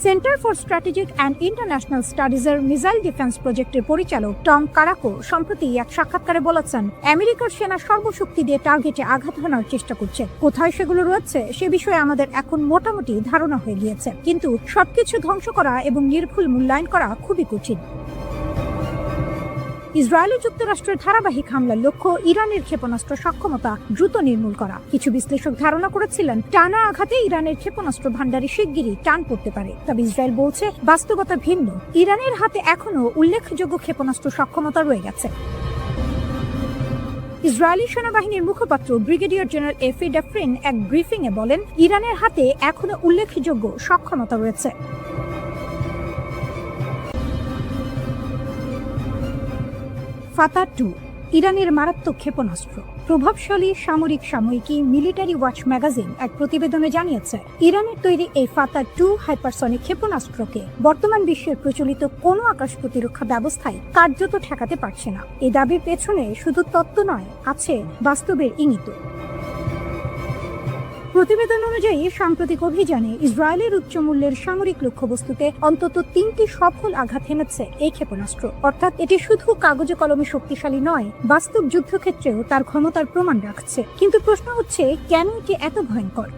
[SPEAKER 1] Centre for strategic and international স্টাডিজের মিসাইল ডিফেন্স প্রজেক্টের পরিচালক টম কারাকো সম্প্রতি এক সাক্ষাৎকারে বলেছেন, আমেরিকার সেনা সর্বশক্তি দিয়ে টার্গেটে আঘাত হানার চেষ্টা করছে। কোথায় সেগুলো রয়েছে সে বিষয়ে আমাদের এখন মোটামুটি ধারণা হয়ে গিয়েছে, কিন্তু সবকিছু ধ্বংস করা এবং নির্ভুল মূল্যায়ন করা খুবই কঠিন। ইসরায়েল ও যুক্তরাষ্ট্রের ধারাবাহিক হামলার লক্ষ্য ইরানের ক্ষেপণাস্ত্র সক্ষমতা দ্রুত নির্মূল করা। কিছু বিশ্লেষক ধারণা করেছিলেন, টানা আঘাতে ইরানের ক্ষেপণাস্ত্র ভান্ডারে শিগগিরই টান পড়তে পারে। তবে ইসরায়েল বলছে বাস্তবতা ভিন্ন। ইরানের হাতে এখনো উল্লেখযোগ্য ক্ষেপণাস্ত্র সক্ষমতা রয়ে গেছে। ইসরায়েলি সেনাবাহিনীর মুখপাত্র ব্রিগেডিয়ার জেনারেল এফি ডাফরিন এক ব্রিফিংয়ে বলেন, ইরানের হাতে এখনো উল্লেখযোগ্য সক্ষমতা রয়েছে। ফাতা-2 ইরানের মারাত্মক ক্ষেপণাস্ত্র। প্রভাবশালী সামরিক সাময়িকী মিলিটারি ওয়াচ ম্যাগাজিন এক প্রতিবেদনে জানিয়েছে, ইরানের তৈরি এই ফাতা-2 হাইপারসনিক ক্ষেপণাস্ত্রকে বর্তমান বিশ্বের প্রচলিত কোনো আকাশ প্রতিরক্ষা ব্যবস্থায় কার্যত ঠেকাতে পারছে না। এই দাবির পেছনে শুধু তত্ত্ব নয়, আছে বাস্তবের ইঙ্গিত। প্রতিবেদন অনুযায়ী সাম্প্রতিক অভিযানে ইসরায়েলের উচ্চ মূল্যের সামরিক লক্ষ্যবস্তুতে অন্তত 3টি সফল আঘাত হেনেছে এই ক্ষেপণাস্ত্র। অর্থাৎ এটি শুধু কাগজে কলমে শক্তিশালী নয়, বাস্তব যুদ্ধক্ষেত্রেও তার ক্ষমতার প্রমাণ রাখছে। কিন্তু প্রশ্ন হচ্ছে, কেন এটি এত ভয়ঙ্কর?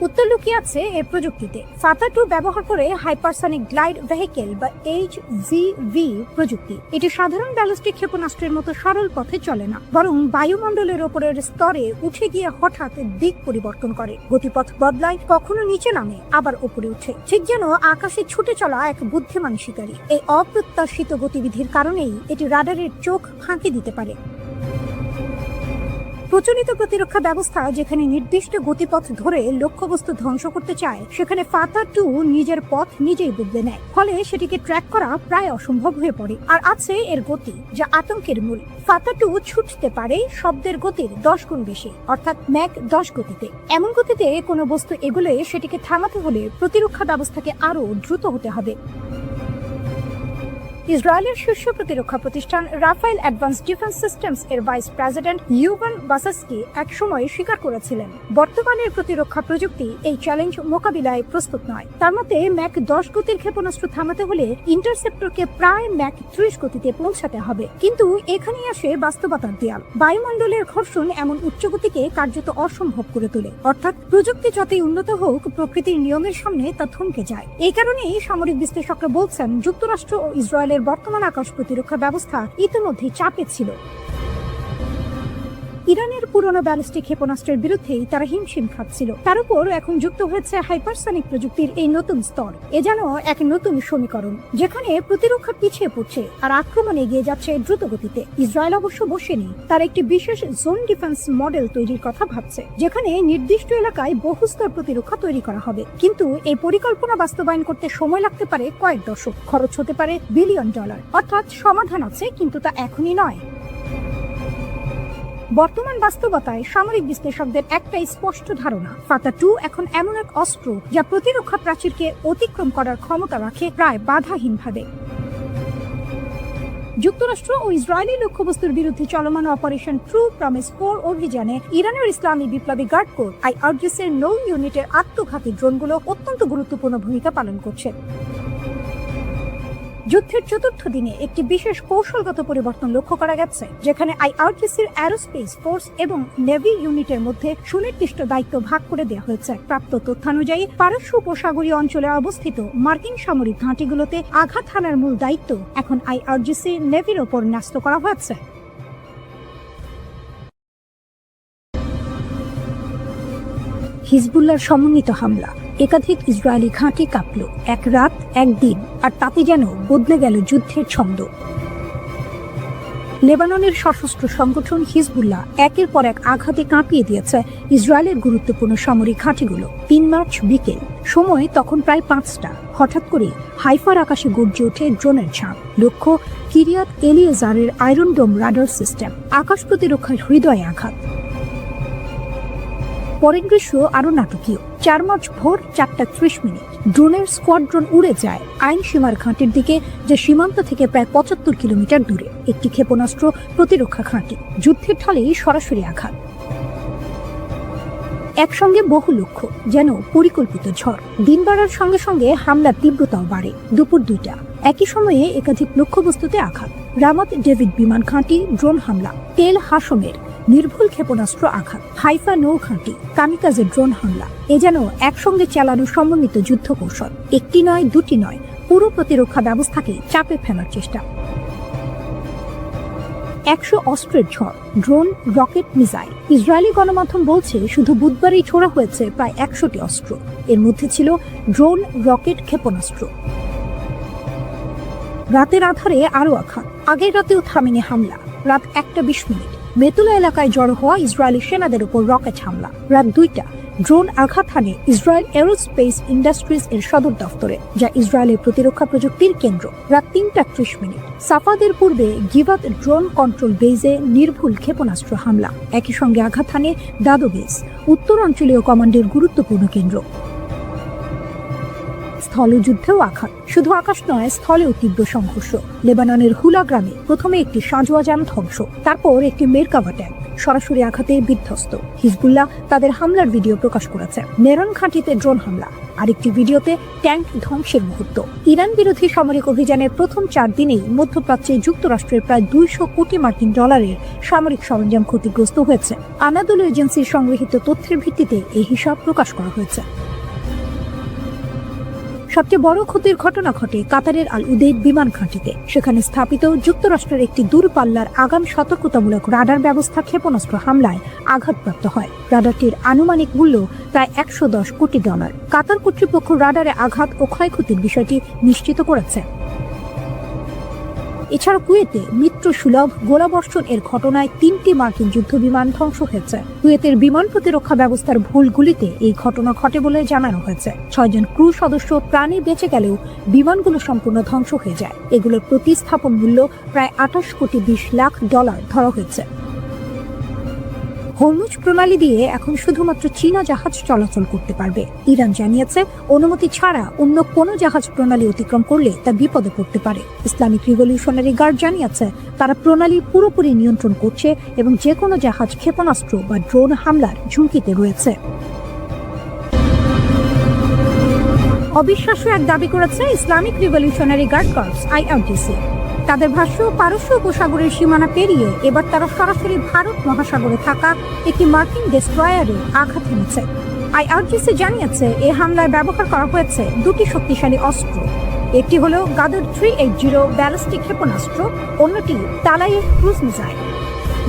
[SPEAKER 1] উত্তর লুকিয়ে আছে এর প্রযুক্তিতে। ফাতা-2 ব্যবহার করে হাইপারসনিক গ্লাইড ভেহিকেল বা HGV প্রযুক্তি। এটি সাধারণ ব্যালিস্টিক ক্ষেপণাস্ত্রের মতো সরল পথে চলে না, বরং বায়ুমণ্ডলের ওপরের স্তরে উঠে গিয়ে হঠাৎ দিক পরিবর্তন করে, গতিপথ বদলায়, কখনো নিচে নামে, আবার উপরে উঠে, ঠিক যেন আকাশে ছুটে চলা এক বুদ্ধিমান শিকারী। এই অপ্রত্যাশিত গতিবিধির কারণেই এটি রাডারের চোখ ফাঁকি দিতে পারে। প্রচলিত প্রতিরক্ষা ব্যবস্থা যেখানে নির্দিষ্ট গতিপথ ধরে লক্ষ্যবস্তু ধ্বংস করতে চায়, সেখানে ফাতা-2 নিজের পথ নিজেই বদলে নেয়। ফলে সেটিকে ট্র্যাক করা প্রায় অসম্ভব হয়ে পড়ে। আর আছে এর গতি, যা আতঙ্কের মূল। ফাতা-2 ছুটতে পারে শব্দের গতির 10 গুণ বেশি, অর্থাৎ ম্যাক 10 গতিতে। এমন গতিতে কোনো বস্তু এগুলে সেটিকে থামাতে হলে প্রতিরক্ষা ব্যবস্থাকে আরো দ্রুত হতে হবে। ইসরায়েলের শীর্ষ প্রতিরক্ষা প্রতিষ্ঠান রাফায়েল অ্যাডভান্স ডিফেন্স সিস্টেমস এর ভাইস প্রেসিডেন্ট ইউভান বাসাস্কি এক সময় স্বীকার করেছিলেন, বর্তমানের প্রতিরক্ষা প্রযুক্তি এই চ্যালেঞ্জ মোকাবিলায় প্রস্তুত নয়। তার মতে, ম্যাক 10 গতির ক্ষেপণাস্ত্র থামাতে হলে ইন্টারসেপ্টরকে প্রায় ম্যাক 30 গতিতে পৌঁছাতে হবে। কিন্তু এখানেই আসে বাস্তবতার দেয়াল। বায়ুমণ্ডলের ঘর্ষণ এমন উচ্চ গতিকে কার্যত অসম্ভব করে তোলে। অর্থাৎ প্রযুক্তি যতই উন্নত হোক, প্রকৃতির নিয়মের সামনে তা থমকে যায়। এই কারণেই সামরিক বিশ্লেষকরা বলছেন, যুক্তরাষ্ট্র ও ইসরায়েলের বর্তমান আকাশ প্রতিরক্ষা ব্যবস্থা ইতিমধ্যে চাপে ছিল। ইরানের পুরনো ব্যালিস্টিক ক্ষেপণাস্ত্রের বিরুদ্ধেই তারা হিমশিম খাচ্ছিল। তার উপর এখন যুক্ত হয়েছে হাইপারসনিক প্রযুক্তির এই নতুন স্তর। এ যেন এক নতুন সমীকরণ, যেখানে প্রতিরক্ষা পিছিয়ে পড়ছে আর আক্রমণ এগিয়ে যাচ্ছে দ্রুত গতিতে। ইসরায়েল অবশ্য বসেনি, তার একটি বিশেষ জোন ডিফেন্স মডেল তৈরির কথা ভাবছে, যেখানে নির্দিষ্ট এলাকায় বহুস্তর প্রতিরক্ষা তৈরি করা হবে। কিন্তু এই পরিকল্পনা বাস্তবায়ন করতে সময় লাগতে পারে কয়েক দশক, খরচ হতে পারে বিলিয়ন ডলার। অর্থাৎ সমাধান আছে, কিন্তু তা এখনই নয়। বর্তমান বাস্তবতায় সামরিক বিশ্লেষকদের একটাই স্পষ্ট ধারণা, ফাতা-2 এখন এমন এক অস্ত্র যা প্রতিরক্ষা প্রাচীরকে অতিক্রম করার ক্ষমতা রাখে প্রায় বাধাহীনভাবে। যুক্তরাষ্ট্র ও ইসরায়েলি লক্ষ্যবস্তুর বিরুদ্ধে চলমান অপারেশন ট্রু প্রমিস 4 অভিযানে ইরানের ইসলামী বিপ্লবী গার্ড কোর IRGC এর নৌ ইউনিটের আত্মঘাতী ড্রোনগুলো অত্যন্ত গুরুত্বপূর্ণ ভূমিকা পালন করছে। যুদ্ধের চতুর্থ দিনে একটি বিশেষ কৌশলগত পরিবর্তন লক্ষ্য করা গেছে, যেখানে আইআরজিসির অ্যারোস্পেস ফোর্স এবং নেভি ইউনিটের মধ্যে সুনির্দিষ্ট দায়িত্ব ভাগ করে দেওয়া হয়েছে। প্রাপ্ত তথ্যানুযায়ী পারস্য উপসাগরীয় অঞ্চলে অবস্থিত মার্কিন সামরিক ঘাঁটিগুলোতে আঘাত হানার মূল দায়িত্ব এখন আইআরজিসি নেভির ওপর ন্যস্ত করা হয়েছে। হিজবুল্লাহর সমন্বিত হামলা, একাধিক ইসরায়েলি ঘাঁটি কাঁপল এক রাত একদিন, আর তাতে যেন বদলে গেল যুদ্ধের ছন্দ। লেবাননের সশস্ত্র সংগঠন হিজবুল্লাহ একের পর এক আঘাতে কাঁপিয়ে দিয়েছে ইসরায়েলের গুরুত্বপূর্ণ সামরিক ঘাঁটিগুলো। ৩ মার্চ বিকেল, সময় তখন প্রায় ৫টা, হঠাৎ করে হাইফার আকাশে গর্জে ওঠে ড্রোনের ঝাঁপ। লক্ষ্য কিরিয়াত এলিয়েজারের আয়রন ডোম রাডার সিস্টেম। আকাশ প্রতিরক্ষার হৃদয়ে আঘাত। পরের দৃশ্য আরো নাটকীয়। ৪ মার্চ ভোর ৪:৩০, ড্রোনের স্কোয়াড্রন উড়ে যায় আইন সীমার ঘাঁটির দিকে, যা সীমান্ত থেকে প্রায় ৭৫ কিলোমিটার দূরে। একটি ক্ষেপণাস্ত্র প্রতিরক্ষা ঘাঁটি। যুদ্ধের ঢলেই সরাসরি আঘাত। একসঙ্গে বহু লক্ষ্য, যেন পরিকল্পিত ঝড়। দিন বাড়ার সঙ্গে সঙ্গে হামলার তীব্রতাও বাড়ে। দুপুর ২টা, একই সময়ে একাধিক লক্ষ্যবস্তুতে আঘাত। রামাত ডেভিড বিমান ঘাঁটি ড্রোন হামলা। তেল হাসমের নির্ভুল ক্ষেপণাস্ত্র আঘাত। হাইফা নৌ ঘাঁটি কামিকাজে ড্রোন হামলা। এ যেন একসঙ্গে চালানো সমন্বিত যুদ্ধ কৌশল। একটি নয়, দুটি নয়, পুরো প্রতিরক্ষা ব্যবস্থাকে চাপে ফেলার চেষ্টা। ১০০ অস্ত্রের ঝড়, ড্রোন, রকেট, মিসাইল। ইসরায়েলি গণমাধ্যম বলছে শুধু বুধবারই ছোড়া হয়েছে প্রায় ১০০টি অস্ত্র। এর মধ্যে ছিল ড্রোন, রকেট, ক্ষেপণাস্ত্র। রাতের আধারে আরও আঘাত। আগের রাতেও থামেনি হামলা। রাত ১:২০, মেতুলা এলাকায় জড়ো হওয়া ইসরায়েলি সেনাদের উপর রকেট হামলা। রাত ২টা, ড্রোন আঘাত হানে ইসরায়েল এরোস্পেস ইন্ডাস্ট্রিজ এর সদর দফতরে, যা ইসরায়েলের প্রতিরক্ষা প্রযুক্তির কেন্দ্র। রাত ৩:৩০, সাফাদের পূর্বে গিভাত ড্রোন কন্ট্রোল বেজে নির্ভুল ক্ষেপণাস্ত্র হামলা। একই সঙ্গে আঘাত হানে দাদো বেস, উত্তর অঞ্চলীয় কমান্ডের গুরুত্বপূর্ণ কেন্দ্র। স্থলযুদ্ধেও আঘাত। শুধু আকাশ নয়, স্থলেও তীব্র সংঘর্ষ। লেবাননের হুলা গ্রামে প্রথমে একটি সাঁজোয়া যান ধ্বংস, তারপর একটি মেরকাভা ট্যাঙ্ক সরাসরি আঘাতে বিধ্বস্ত। হিজবুল্লাহ তাদের হামলার ভিডিও প্রকাশ করেছে। নেরন ঘাঁটিতে ড্রোন হামলা, আরেকটি ভিডিওতে ট্যাঙ্ক ধ্বংসের মুহূর্ত। ইরান বিরোধী সামরিক অভিযানের প্রথম ৪ দিনেই মধ্যপ্রাচ্যে যুক্তরাষ্ট্রের প্রায় ২০০ কোটি মার্কিন ডলারের সামরিক সরঞ্জাম ক্ষতিগ্রস্ত হয়েছে। আনাদোলু এজেন্সির সংগৃহীত তথ্যের ভিত্তিতে এই হিসাব প্রকাশ করা হয়েছে। সবচেয়ে বড় ক্ষতির ঘটনা ঘটে কাতারের আল উদেইদ বিমান ঘাঁটিতে। সেখানে স্থাপিত যুক্তরাষ্ট্রের একটি দূরপাল্লার আগাম সতর্কতামূলক রাডার ব্যবস্থা ক্ষেপণাস্ত্র হামলায় আঘাতপ্রাপ্ত হয়। রাডারটির আনুমানিক মূল্য প্রায় ১১০ কোটি ডলার। কাতার কর্তৃপক্ষ রাডারে আঘাত ও ক্ষয়ক্ষতির বিষয়টি নিশ্চিত করেছে। এছাড়া কুয়েতে মিত্র সুলভ গোলাবর্ষণ এর ঘটনায় ৩টি মার্কিন যুদ্ধ বিমান ধ্বংস হয়েছে। কুয়েতের বিমান প্রতিরক্ষা ব্যবস্থার ভুল গুলিতে এই ঘটনা ঘটে বলে জানানো হয়েছে। ৬ জন ক্রু সদস্য প্রাণে বেঁচে গেলেও বিমানগুলো সম্পূর্ণ ধ্বংস হয়ে যায়। এগুলোর প্রতিস্থাপন মূল্য প্রায় ২৮ কোটি ২০ লাখ ডলার ধরা হয়েছে। হরমুজ প্রণালী দিয়ে এখন শুধুমাত্র চীনা জাহাজ চলাচল করতে পারবে। ইরান জানিয়েছে অনুমতি ছাড়া অন্য কোনো জাহাজ প্রণালী অতিক্রম করলে তা বিপদে পড়তে পারে। ইসলামিক রিভলিউশনারি গার্ড জানিয়েছে তারা প্রণালী পুরোপুরি নিয়ন্ত্রণ করছে এবং যে কোনো জাহাজ ক্ষেপণাস্ত্র বা ড্রোন হামলার ঝুঁকিতে রয়েছে। অবিশ্বাস্য এক দাবি করেছে Islamic Revolutionary Guard Corps IRGC. তাদের ভাষ্য, পারস্য উপসাগরের সীমানা পেরিয়ে এবার তারা সরাসরি ভারত মহাসাগরে থাকা একটি মার্কিন ডেস্ট্রয়ারে আঘাত হেনেছে। আইআরজিসি জানিয়েছে এই হামলায় ব্যবহার করা হয়েছে 2টি শক্তিশালী অস্ত্র। একটি হল গাদার 380 ব্যালিস্টিক ক্ষেপণাস্ত্র, অন্যটি তালাইয়ের ক্রুজ মিসাইল।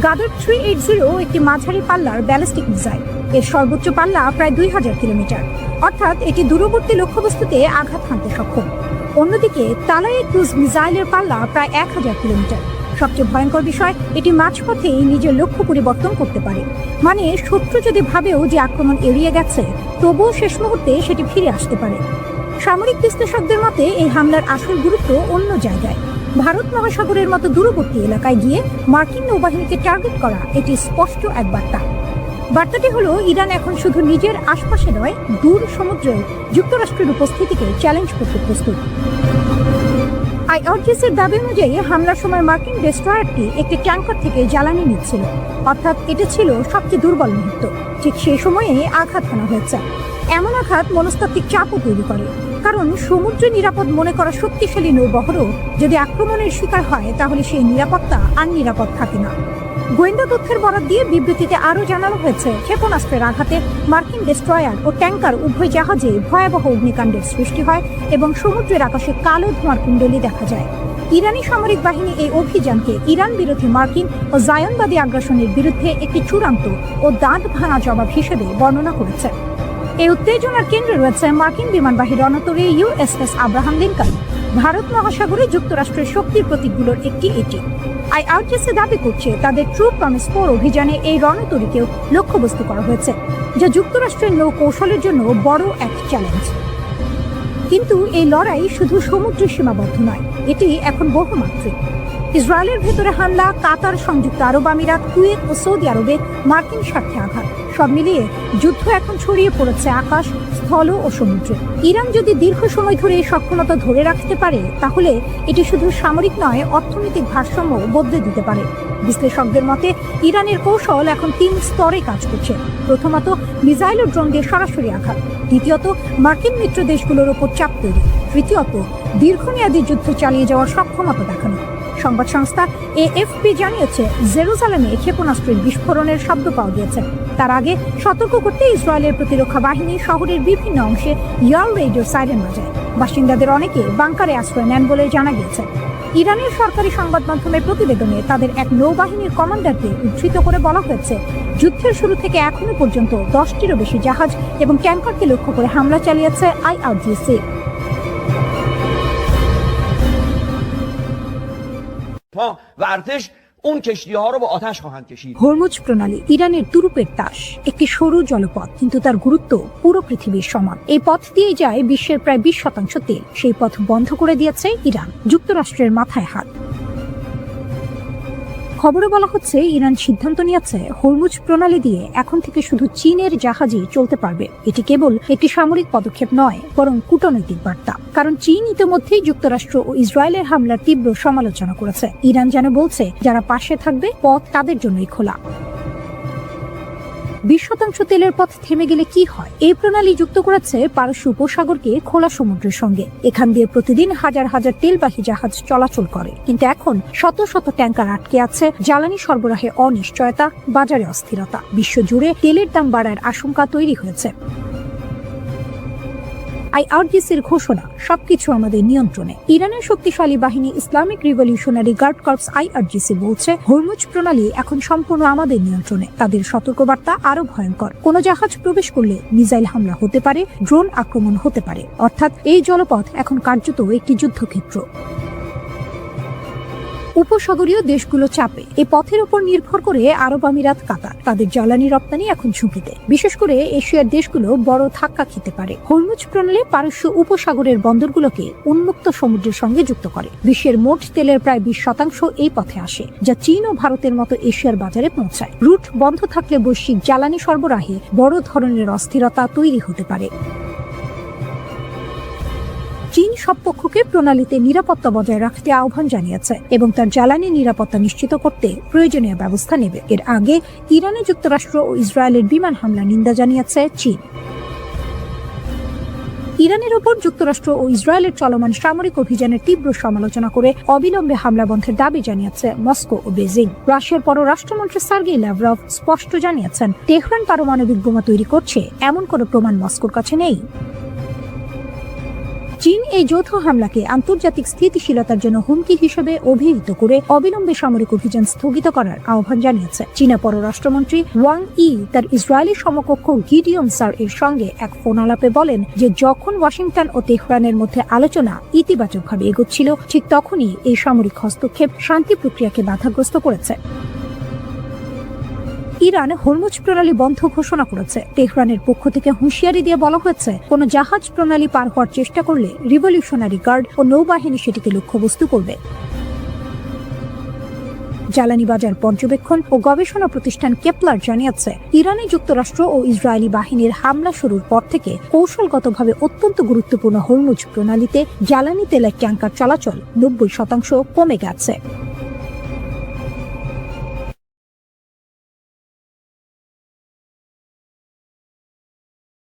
[SPEAKER 1] গাদার 380 একটি মাঝারি পাল্লার ব্যালিস্টিক মিসাইল। এর সর্বোচ্চ পাল্লা প্রায় ২০০০ কিলোমিটার, অর্থাৎ এটি দূরবর্তী লক্ষ্যবস্তুতে আঘাত হানতে সক্ষম। অন্যদিকে তালাইয়ের ক্রুজ মিসাইলের পাল্লা প্রায় ১০০০ কিলোমিটার। সবচেয়ে ভয়ঙ্কর বিষয়, এটি মাঝপথেই নিজের লক্ষ্য পরিবর্তন করতে পারে। মানে শত্রু যদি ভাবেও যে আক্রমণ এড়িয়ে গেছে, তবুও শেষ মুহূর্তে সেটি ফিরে আসতে পারে। সামরিক বিশ্লেষকদের মতে এই হামলার আসল গুরুত্ব অন্য জায়গায়। ভারত মহাসাগরের মতো দূরবর্তী এলাকায় গিয়ে মার্কিন নৌবাহিনীকে টার্গেট করা এটি স্পষ্ট এক বার্তা। বার্তাটি হলো ইরান এখন শুধু নিজের আশপাশে নয়, দূর সমুদ্রেও যুক্তরাষ্ট্রের উপস্থিতিকে চ্যালেঞ্জ করতে প্রস্তুত। আইআরজিসির দাবি অনুযায়ী হামলার সময় মার্কিন ডেস্ট্রয়ারটি একটি ট্যাঙ্কার থেকে জ্বালানি নিচ্ছিল, অর্থাৎ এটা ছিল সবচেয়ে দুর্বল মুহূর্ত। ঠিক সেই সময়ে আঘাত হানা হয়েছে। এমন আঘাত মনস্তাত্ত্বিক চাপও তৈরি করে, কারণ সমুদ্র নিরাপদ মনে করা শক্তিশালী নৌবহরও যদি আক্রমণের শিকার হয় তাহলে সেই নিরাপত্তা আর নিরাপদ থাকে না। গোয়েন্দা তথ্যের বরাত দিয়ে বিবৃতিতে আরও জানানো হয়েছে, ক্ষেপণাস্ত্রের আঘাতে মার্কিন ডেস্ট্রয়ার ও ট্যাঙ্কার উভয় জাহাজে ভয়াবহ অগ্নিকাণ্ডের সৃষ্টি হয় এবং সমুদ্রের আকাশে কালো ধোঁয়ার কুণ্ডলী দেখা যায়। ইরানি সামরিক বাহিনী এই অভিযানকে ইরান বিরোধী মার্কিন ও জায়নবাদী আগ্রাসনের বিরুদ্ধে একটি চূড়ান্ত ও দাঁত ভাঙা জবাব হিসেবে বর্ণনা করেছে। এই উত্তেজনার কেন্দ্রে রয়েছে মার্কিন বিমানবাহী রণতরী ইউএসএস আব্রাহাম লিঙ্কন। ভারত মহাসাগরে যুক্তরাষ্ট্রের শক্তির প্রতীকগুলোর একটি এটি। আইআরজিসি দাবি করছে তাদের ট্রু প্রমিস 4 অভিযানে এই রণতরীকেও লক্ষ্যবস্তু করা হয়েছে, যা যুক্তরাষ্ট্রের নৌ কৌশলের জন্য বড় এক চ্যালেঞ্জ। কিন্তু এই লড়াই শুধু সমুদ্রে সীমাবদ্ধ নয়, এটি এখন বহুমাত্রিক। ইসরায়েলের ভেতরে হামলা, কাতার, সংযুক্ত আরব আমিরাত, কুয়েত ও সৌদি আরবে মার্কিন স্বার্থে আঘাত, সব মিলিয়ে যুদ্ধ এখন ছড়িয়ে পড়েছে আকাশ, স্থল ও সমুদ্রে। ইরান যদি দীর্ঘ সময় ধরে এই সক্ষমতা ধরে রাখতে পারে তাহলে এটি শুধু সামরিক নয়, অর্থনৈতিক ভারসাম্য বদলে দিতে পারে। বিশ্লেষকদের মতে ইরানের কৌশল এখন 3 স্তরে কাজ করছে। প্রথমত, মিসাইল ও ড্রোন দিয়ে সরাসরি আঘাত। দ্বিতীয়ত, মার্কিন মিত্র দেশগুলোর ওপর চাপ তৈরি। তৃতীয়ত, দীর্ঘমেয়াদী যুদ্ধ চালিয়ে যাওয়ার সক্ষমতা দেখানো। সংবাদ সংস্থা এএফপি জানিয়েছে, জেরুজালেমে ক্ষেপণাস্ত্রের বিস্ফোরণের শব্দ পাওয়া গিয়েছে। তার আগে সতর্ক করতে ইসরায়েলের প্রতিরক্ষা বাহিনী শহরের বিভিন্ন অংশে ইয়ার রেডিও সাইরেন বাজায়। বাসিন্দাদের অনেকে বাংকারে আশ্রয় নেন বলে জানা গিয়েছে। ইরানের সরকারি সংবাদ মাধ্যমের প্রতিবেদনে তাদের এক নৌবাহিনীর কমান্ডারকে উদ্ধৃত করে বলা হয়েছে, যুদ্ধের শুরু থেকে এখনো পর্যন্ত 10টিরও বেশি জাহাজ এবং ট্যাঙ্কারকে লক্ষ্য করে হামলা চালিয়েছে আইআরজিসি। হরমুজ প্রণালী ইরানের তুরুপের তাস, একটি সরু জলপথ, কিন্তু তার গুরুত্ব পুরো পৃথিবীর সমান। এই পথ দিয়ে যায় বিশ্বের প্রায় 20% তেল। সেই পথ বন্ধ করে দিয়েছে ইরান, যুক্তরাষ্ট্রের মাথায় হাত। খবরে বলা হচ্ছে, ইরান সিদ্ধান্ত নিয়েছে হরমুজ প্রণালী দিয়ে এখন থেকে শুধু চীনের জাহাজই চলতে পারবে। এটি কেবল একটি সামরিক পদক্ষেপ নয়, বরং কূটনৈতিক বার্তা। কারণ চীন ইতিমধ্যেই যুক্তরাষ্ট্র ও ইসরায়েলের হামলার তীব্র সমালোচনা করেছে। ইরান যেন বলছে, যারা পাশে থাকবে পথ তাদের জন্যই খোলা। 20% তেলের পথ থেমে গেলে কি হয়? এই প্রণালী যুক্ত করেছে পারস্য উপসাগরকে খোলা সমুদ্রের সঙ্গে। এখান দিয়ে প্রতিদিন হাজার হাজার তেলবাহী জাহাজ চলাচল করে। কিন্তু এখন শত শত ট্যাঙ্কার আটকে আছে। জ্বালানি সরবরাহে অনিশ্চয়তা, বাজারে অস্থিরতা, বিশ্বজুড়ে তেলের দাম বাড়ার আশঙ্কা তৈরি হয়েছে। আইআরজিসির ঘোষণা, সবকিছু আমাদের নিয়ন্ত্রণে। ইরানের শক্তিশালী বাহিনী Islamic Revolutionary Guard Corps IRGC বলছে, হরমুজ প্রণালী এখন সম্পূর্ণ আমাদের নিয়ন্ত্রণে। তাদের সতর্কবার্তা আরো ভয়ঙ্কর। কোন জাহাজ প্রবেশ করলে মিসাইল হামলা হতে পারে, ড্রোন আক্রমণ হতে পারে। অর্থাৎ এই জলপথ এখন কার্যত একটি যুদ্ধক্ষেত্র। উপসাগরীয় দেশগুলো চাপে। এই পথের উপর নির্ভর করে আরব আমিরাত, কাতার। তাদের জ্বালানি রপ্তানি এখন ঝুঁকিতে। বিশেষ করে এশিয়ার দেশগুলো বড় ধাক্কা খেতে পারে। হরমুজ প্রণালী পারস্য উপসাগরের বন্দরগুলোকে উন্মুক্ত সমুদ্রের সঙ্গে যুক্ত করে। বিশ্বের মোট তেলের প্রায় 20% এই পথে আসে, যা চীন ও ভারতের মতো এশিয়ার বাজারে পৌঁছায়। রুট বন্ধ থাকলে বৈশ্বিক জ্বালানি সরবরাহে বড় ধরনের অস্থিরতা তৈরি হতে পারে। চীন সব পক্ষকে প্রণালীতে নিরাপত্তা বজায় রাখতে আহ্বান জানিয়েছে এবং তার জ্বালানি নিরাপত্তা নিশ্চিত করতে প্রয়োজনীয় ব্যবস্থা নেবে। এর আগে ইরানে যুক্তরাষ্ট্র ও ইসরায়েলের বিমান হামলা নিন্দা জানিয়েছে চীন। ইরানের ওপর যুক্তরাষ্ট্র ও ইসরায়েলের চলমান সামরিক অভিযানের তীব্র সমালোচনা করে অবিলম্বে হামলা বন্ধের দাবি জানিয়েছে মস্কো ও বেজিং। রাশিয়ার পররাষ্ট্রমন্ত্রী সার্গেই ল্যাভরভ স্পষ্ট জানিয়েছেন, তেহরান পারমাণবিক বোমা তৈরি করছে এমন কোনো প্রমাণ মস্কোর কাছে নেই। চীন এই যৌথ হামলাকে আন্তর্জাতিক স্থিতিশীলতার জন্য হুমকি হিসেবে অভিহিত করে অবিলম্বে সামরিক অভিযান স্থগিত করার আহ্বান জানিয়েছে। চীনা পররাষ্ট্রমন্ত্রী ওয়াং ই তার ইসরায়েলি সমকক্ষ গিডিয়ন সার এর সঙ্গে এক ফোন আলাপে বলেন যে যখন ওয়াশিংটন ও তেহরানের মধ্যে আলোচনা ইতিবাচকভাবে এগোচ্ছিল, ঠিক তখনই এই সামরিক হস্তক্ষেপ শান্তি প্রক্রিয়াকে বাধাগ্রস্ত করেছে। ইরান হরমুজ প্রণালী বন্ধ ঘোষণা করেছে। তেহরানের পক্ষ থেকে হুঁশিয়ারি দিয়ে বলা হয়েছে, কোন জাহাজ প্রণালী পার হওয়ার চেষ্টা করলে রিভলিউশনারি গার্ড ও নৌবাহিনী সেটিকে লক্ষ্যবস্তু করবে। জ্বালানি বাজার পর্যবেক্ষণ ও গবেষণা প্রতিষ্ঠান কেপলার জানিয়েছে, ইরানে যুক্তরাষ্ট্র ও ইসরায়েলি বাহিনীর হামলা শুরুর পর থেকে কৌশলগতভাবে অত্যন্ত গুরুত্বপূর্ণ হরমুজ প্রণালীতে জ্বালানি তেলের ট্যাঙ্কার চলাচল 90% কমে গেছে।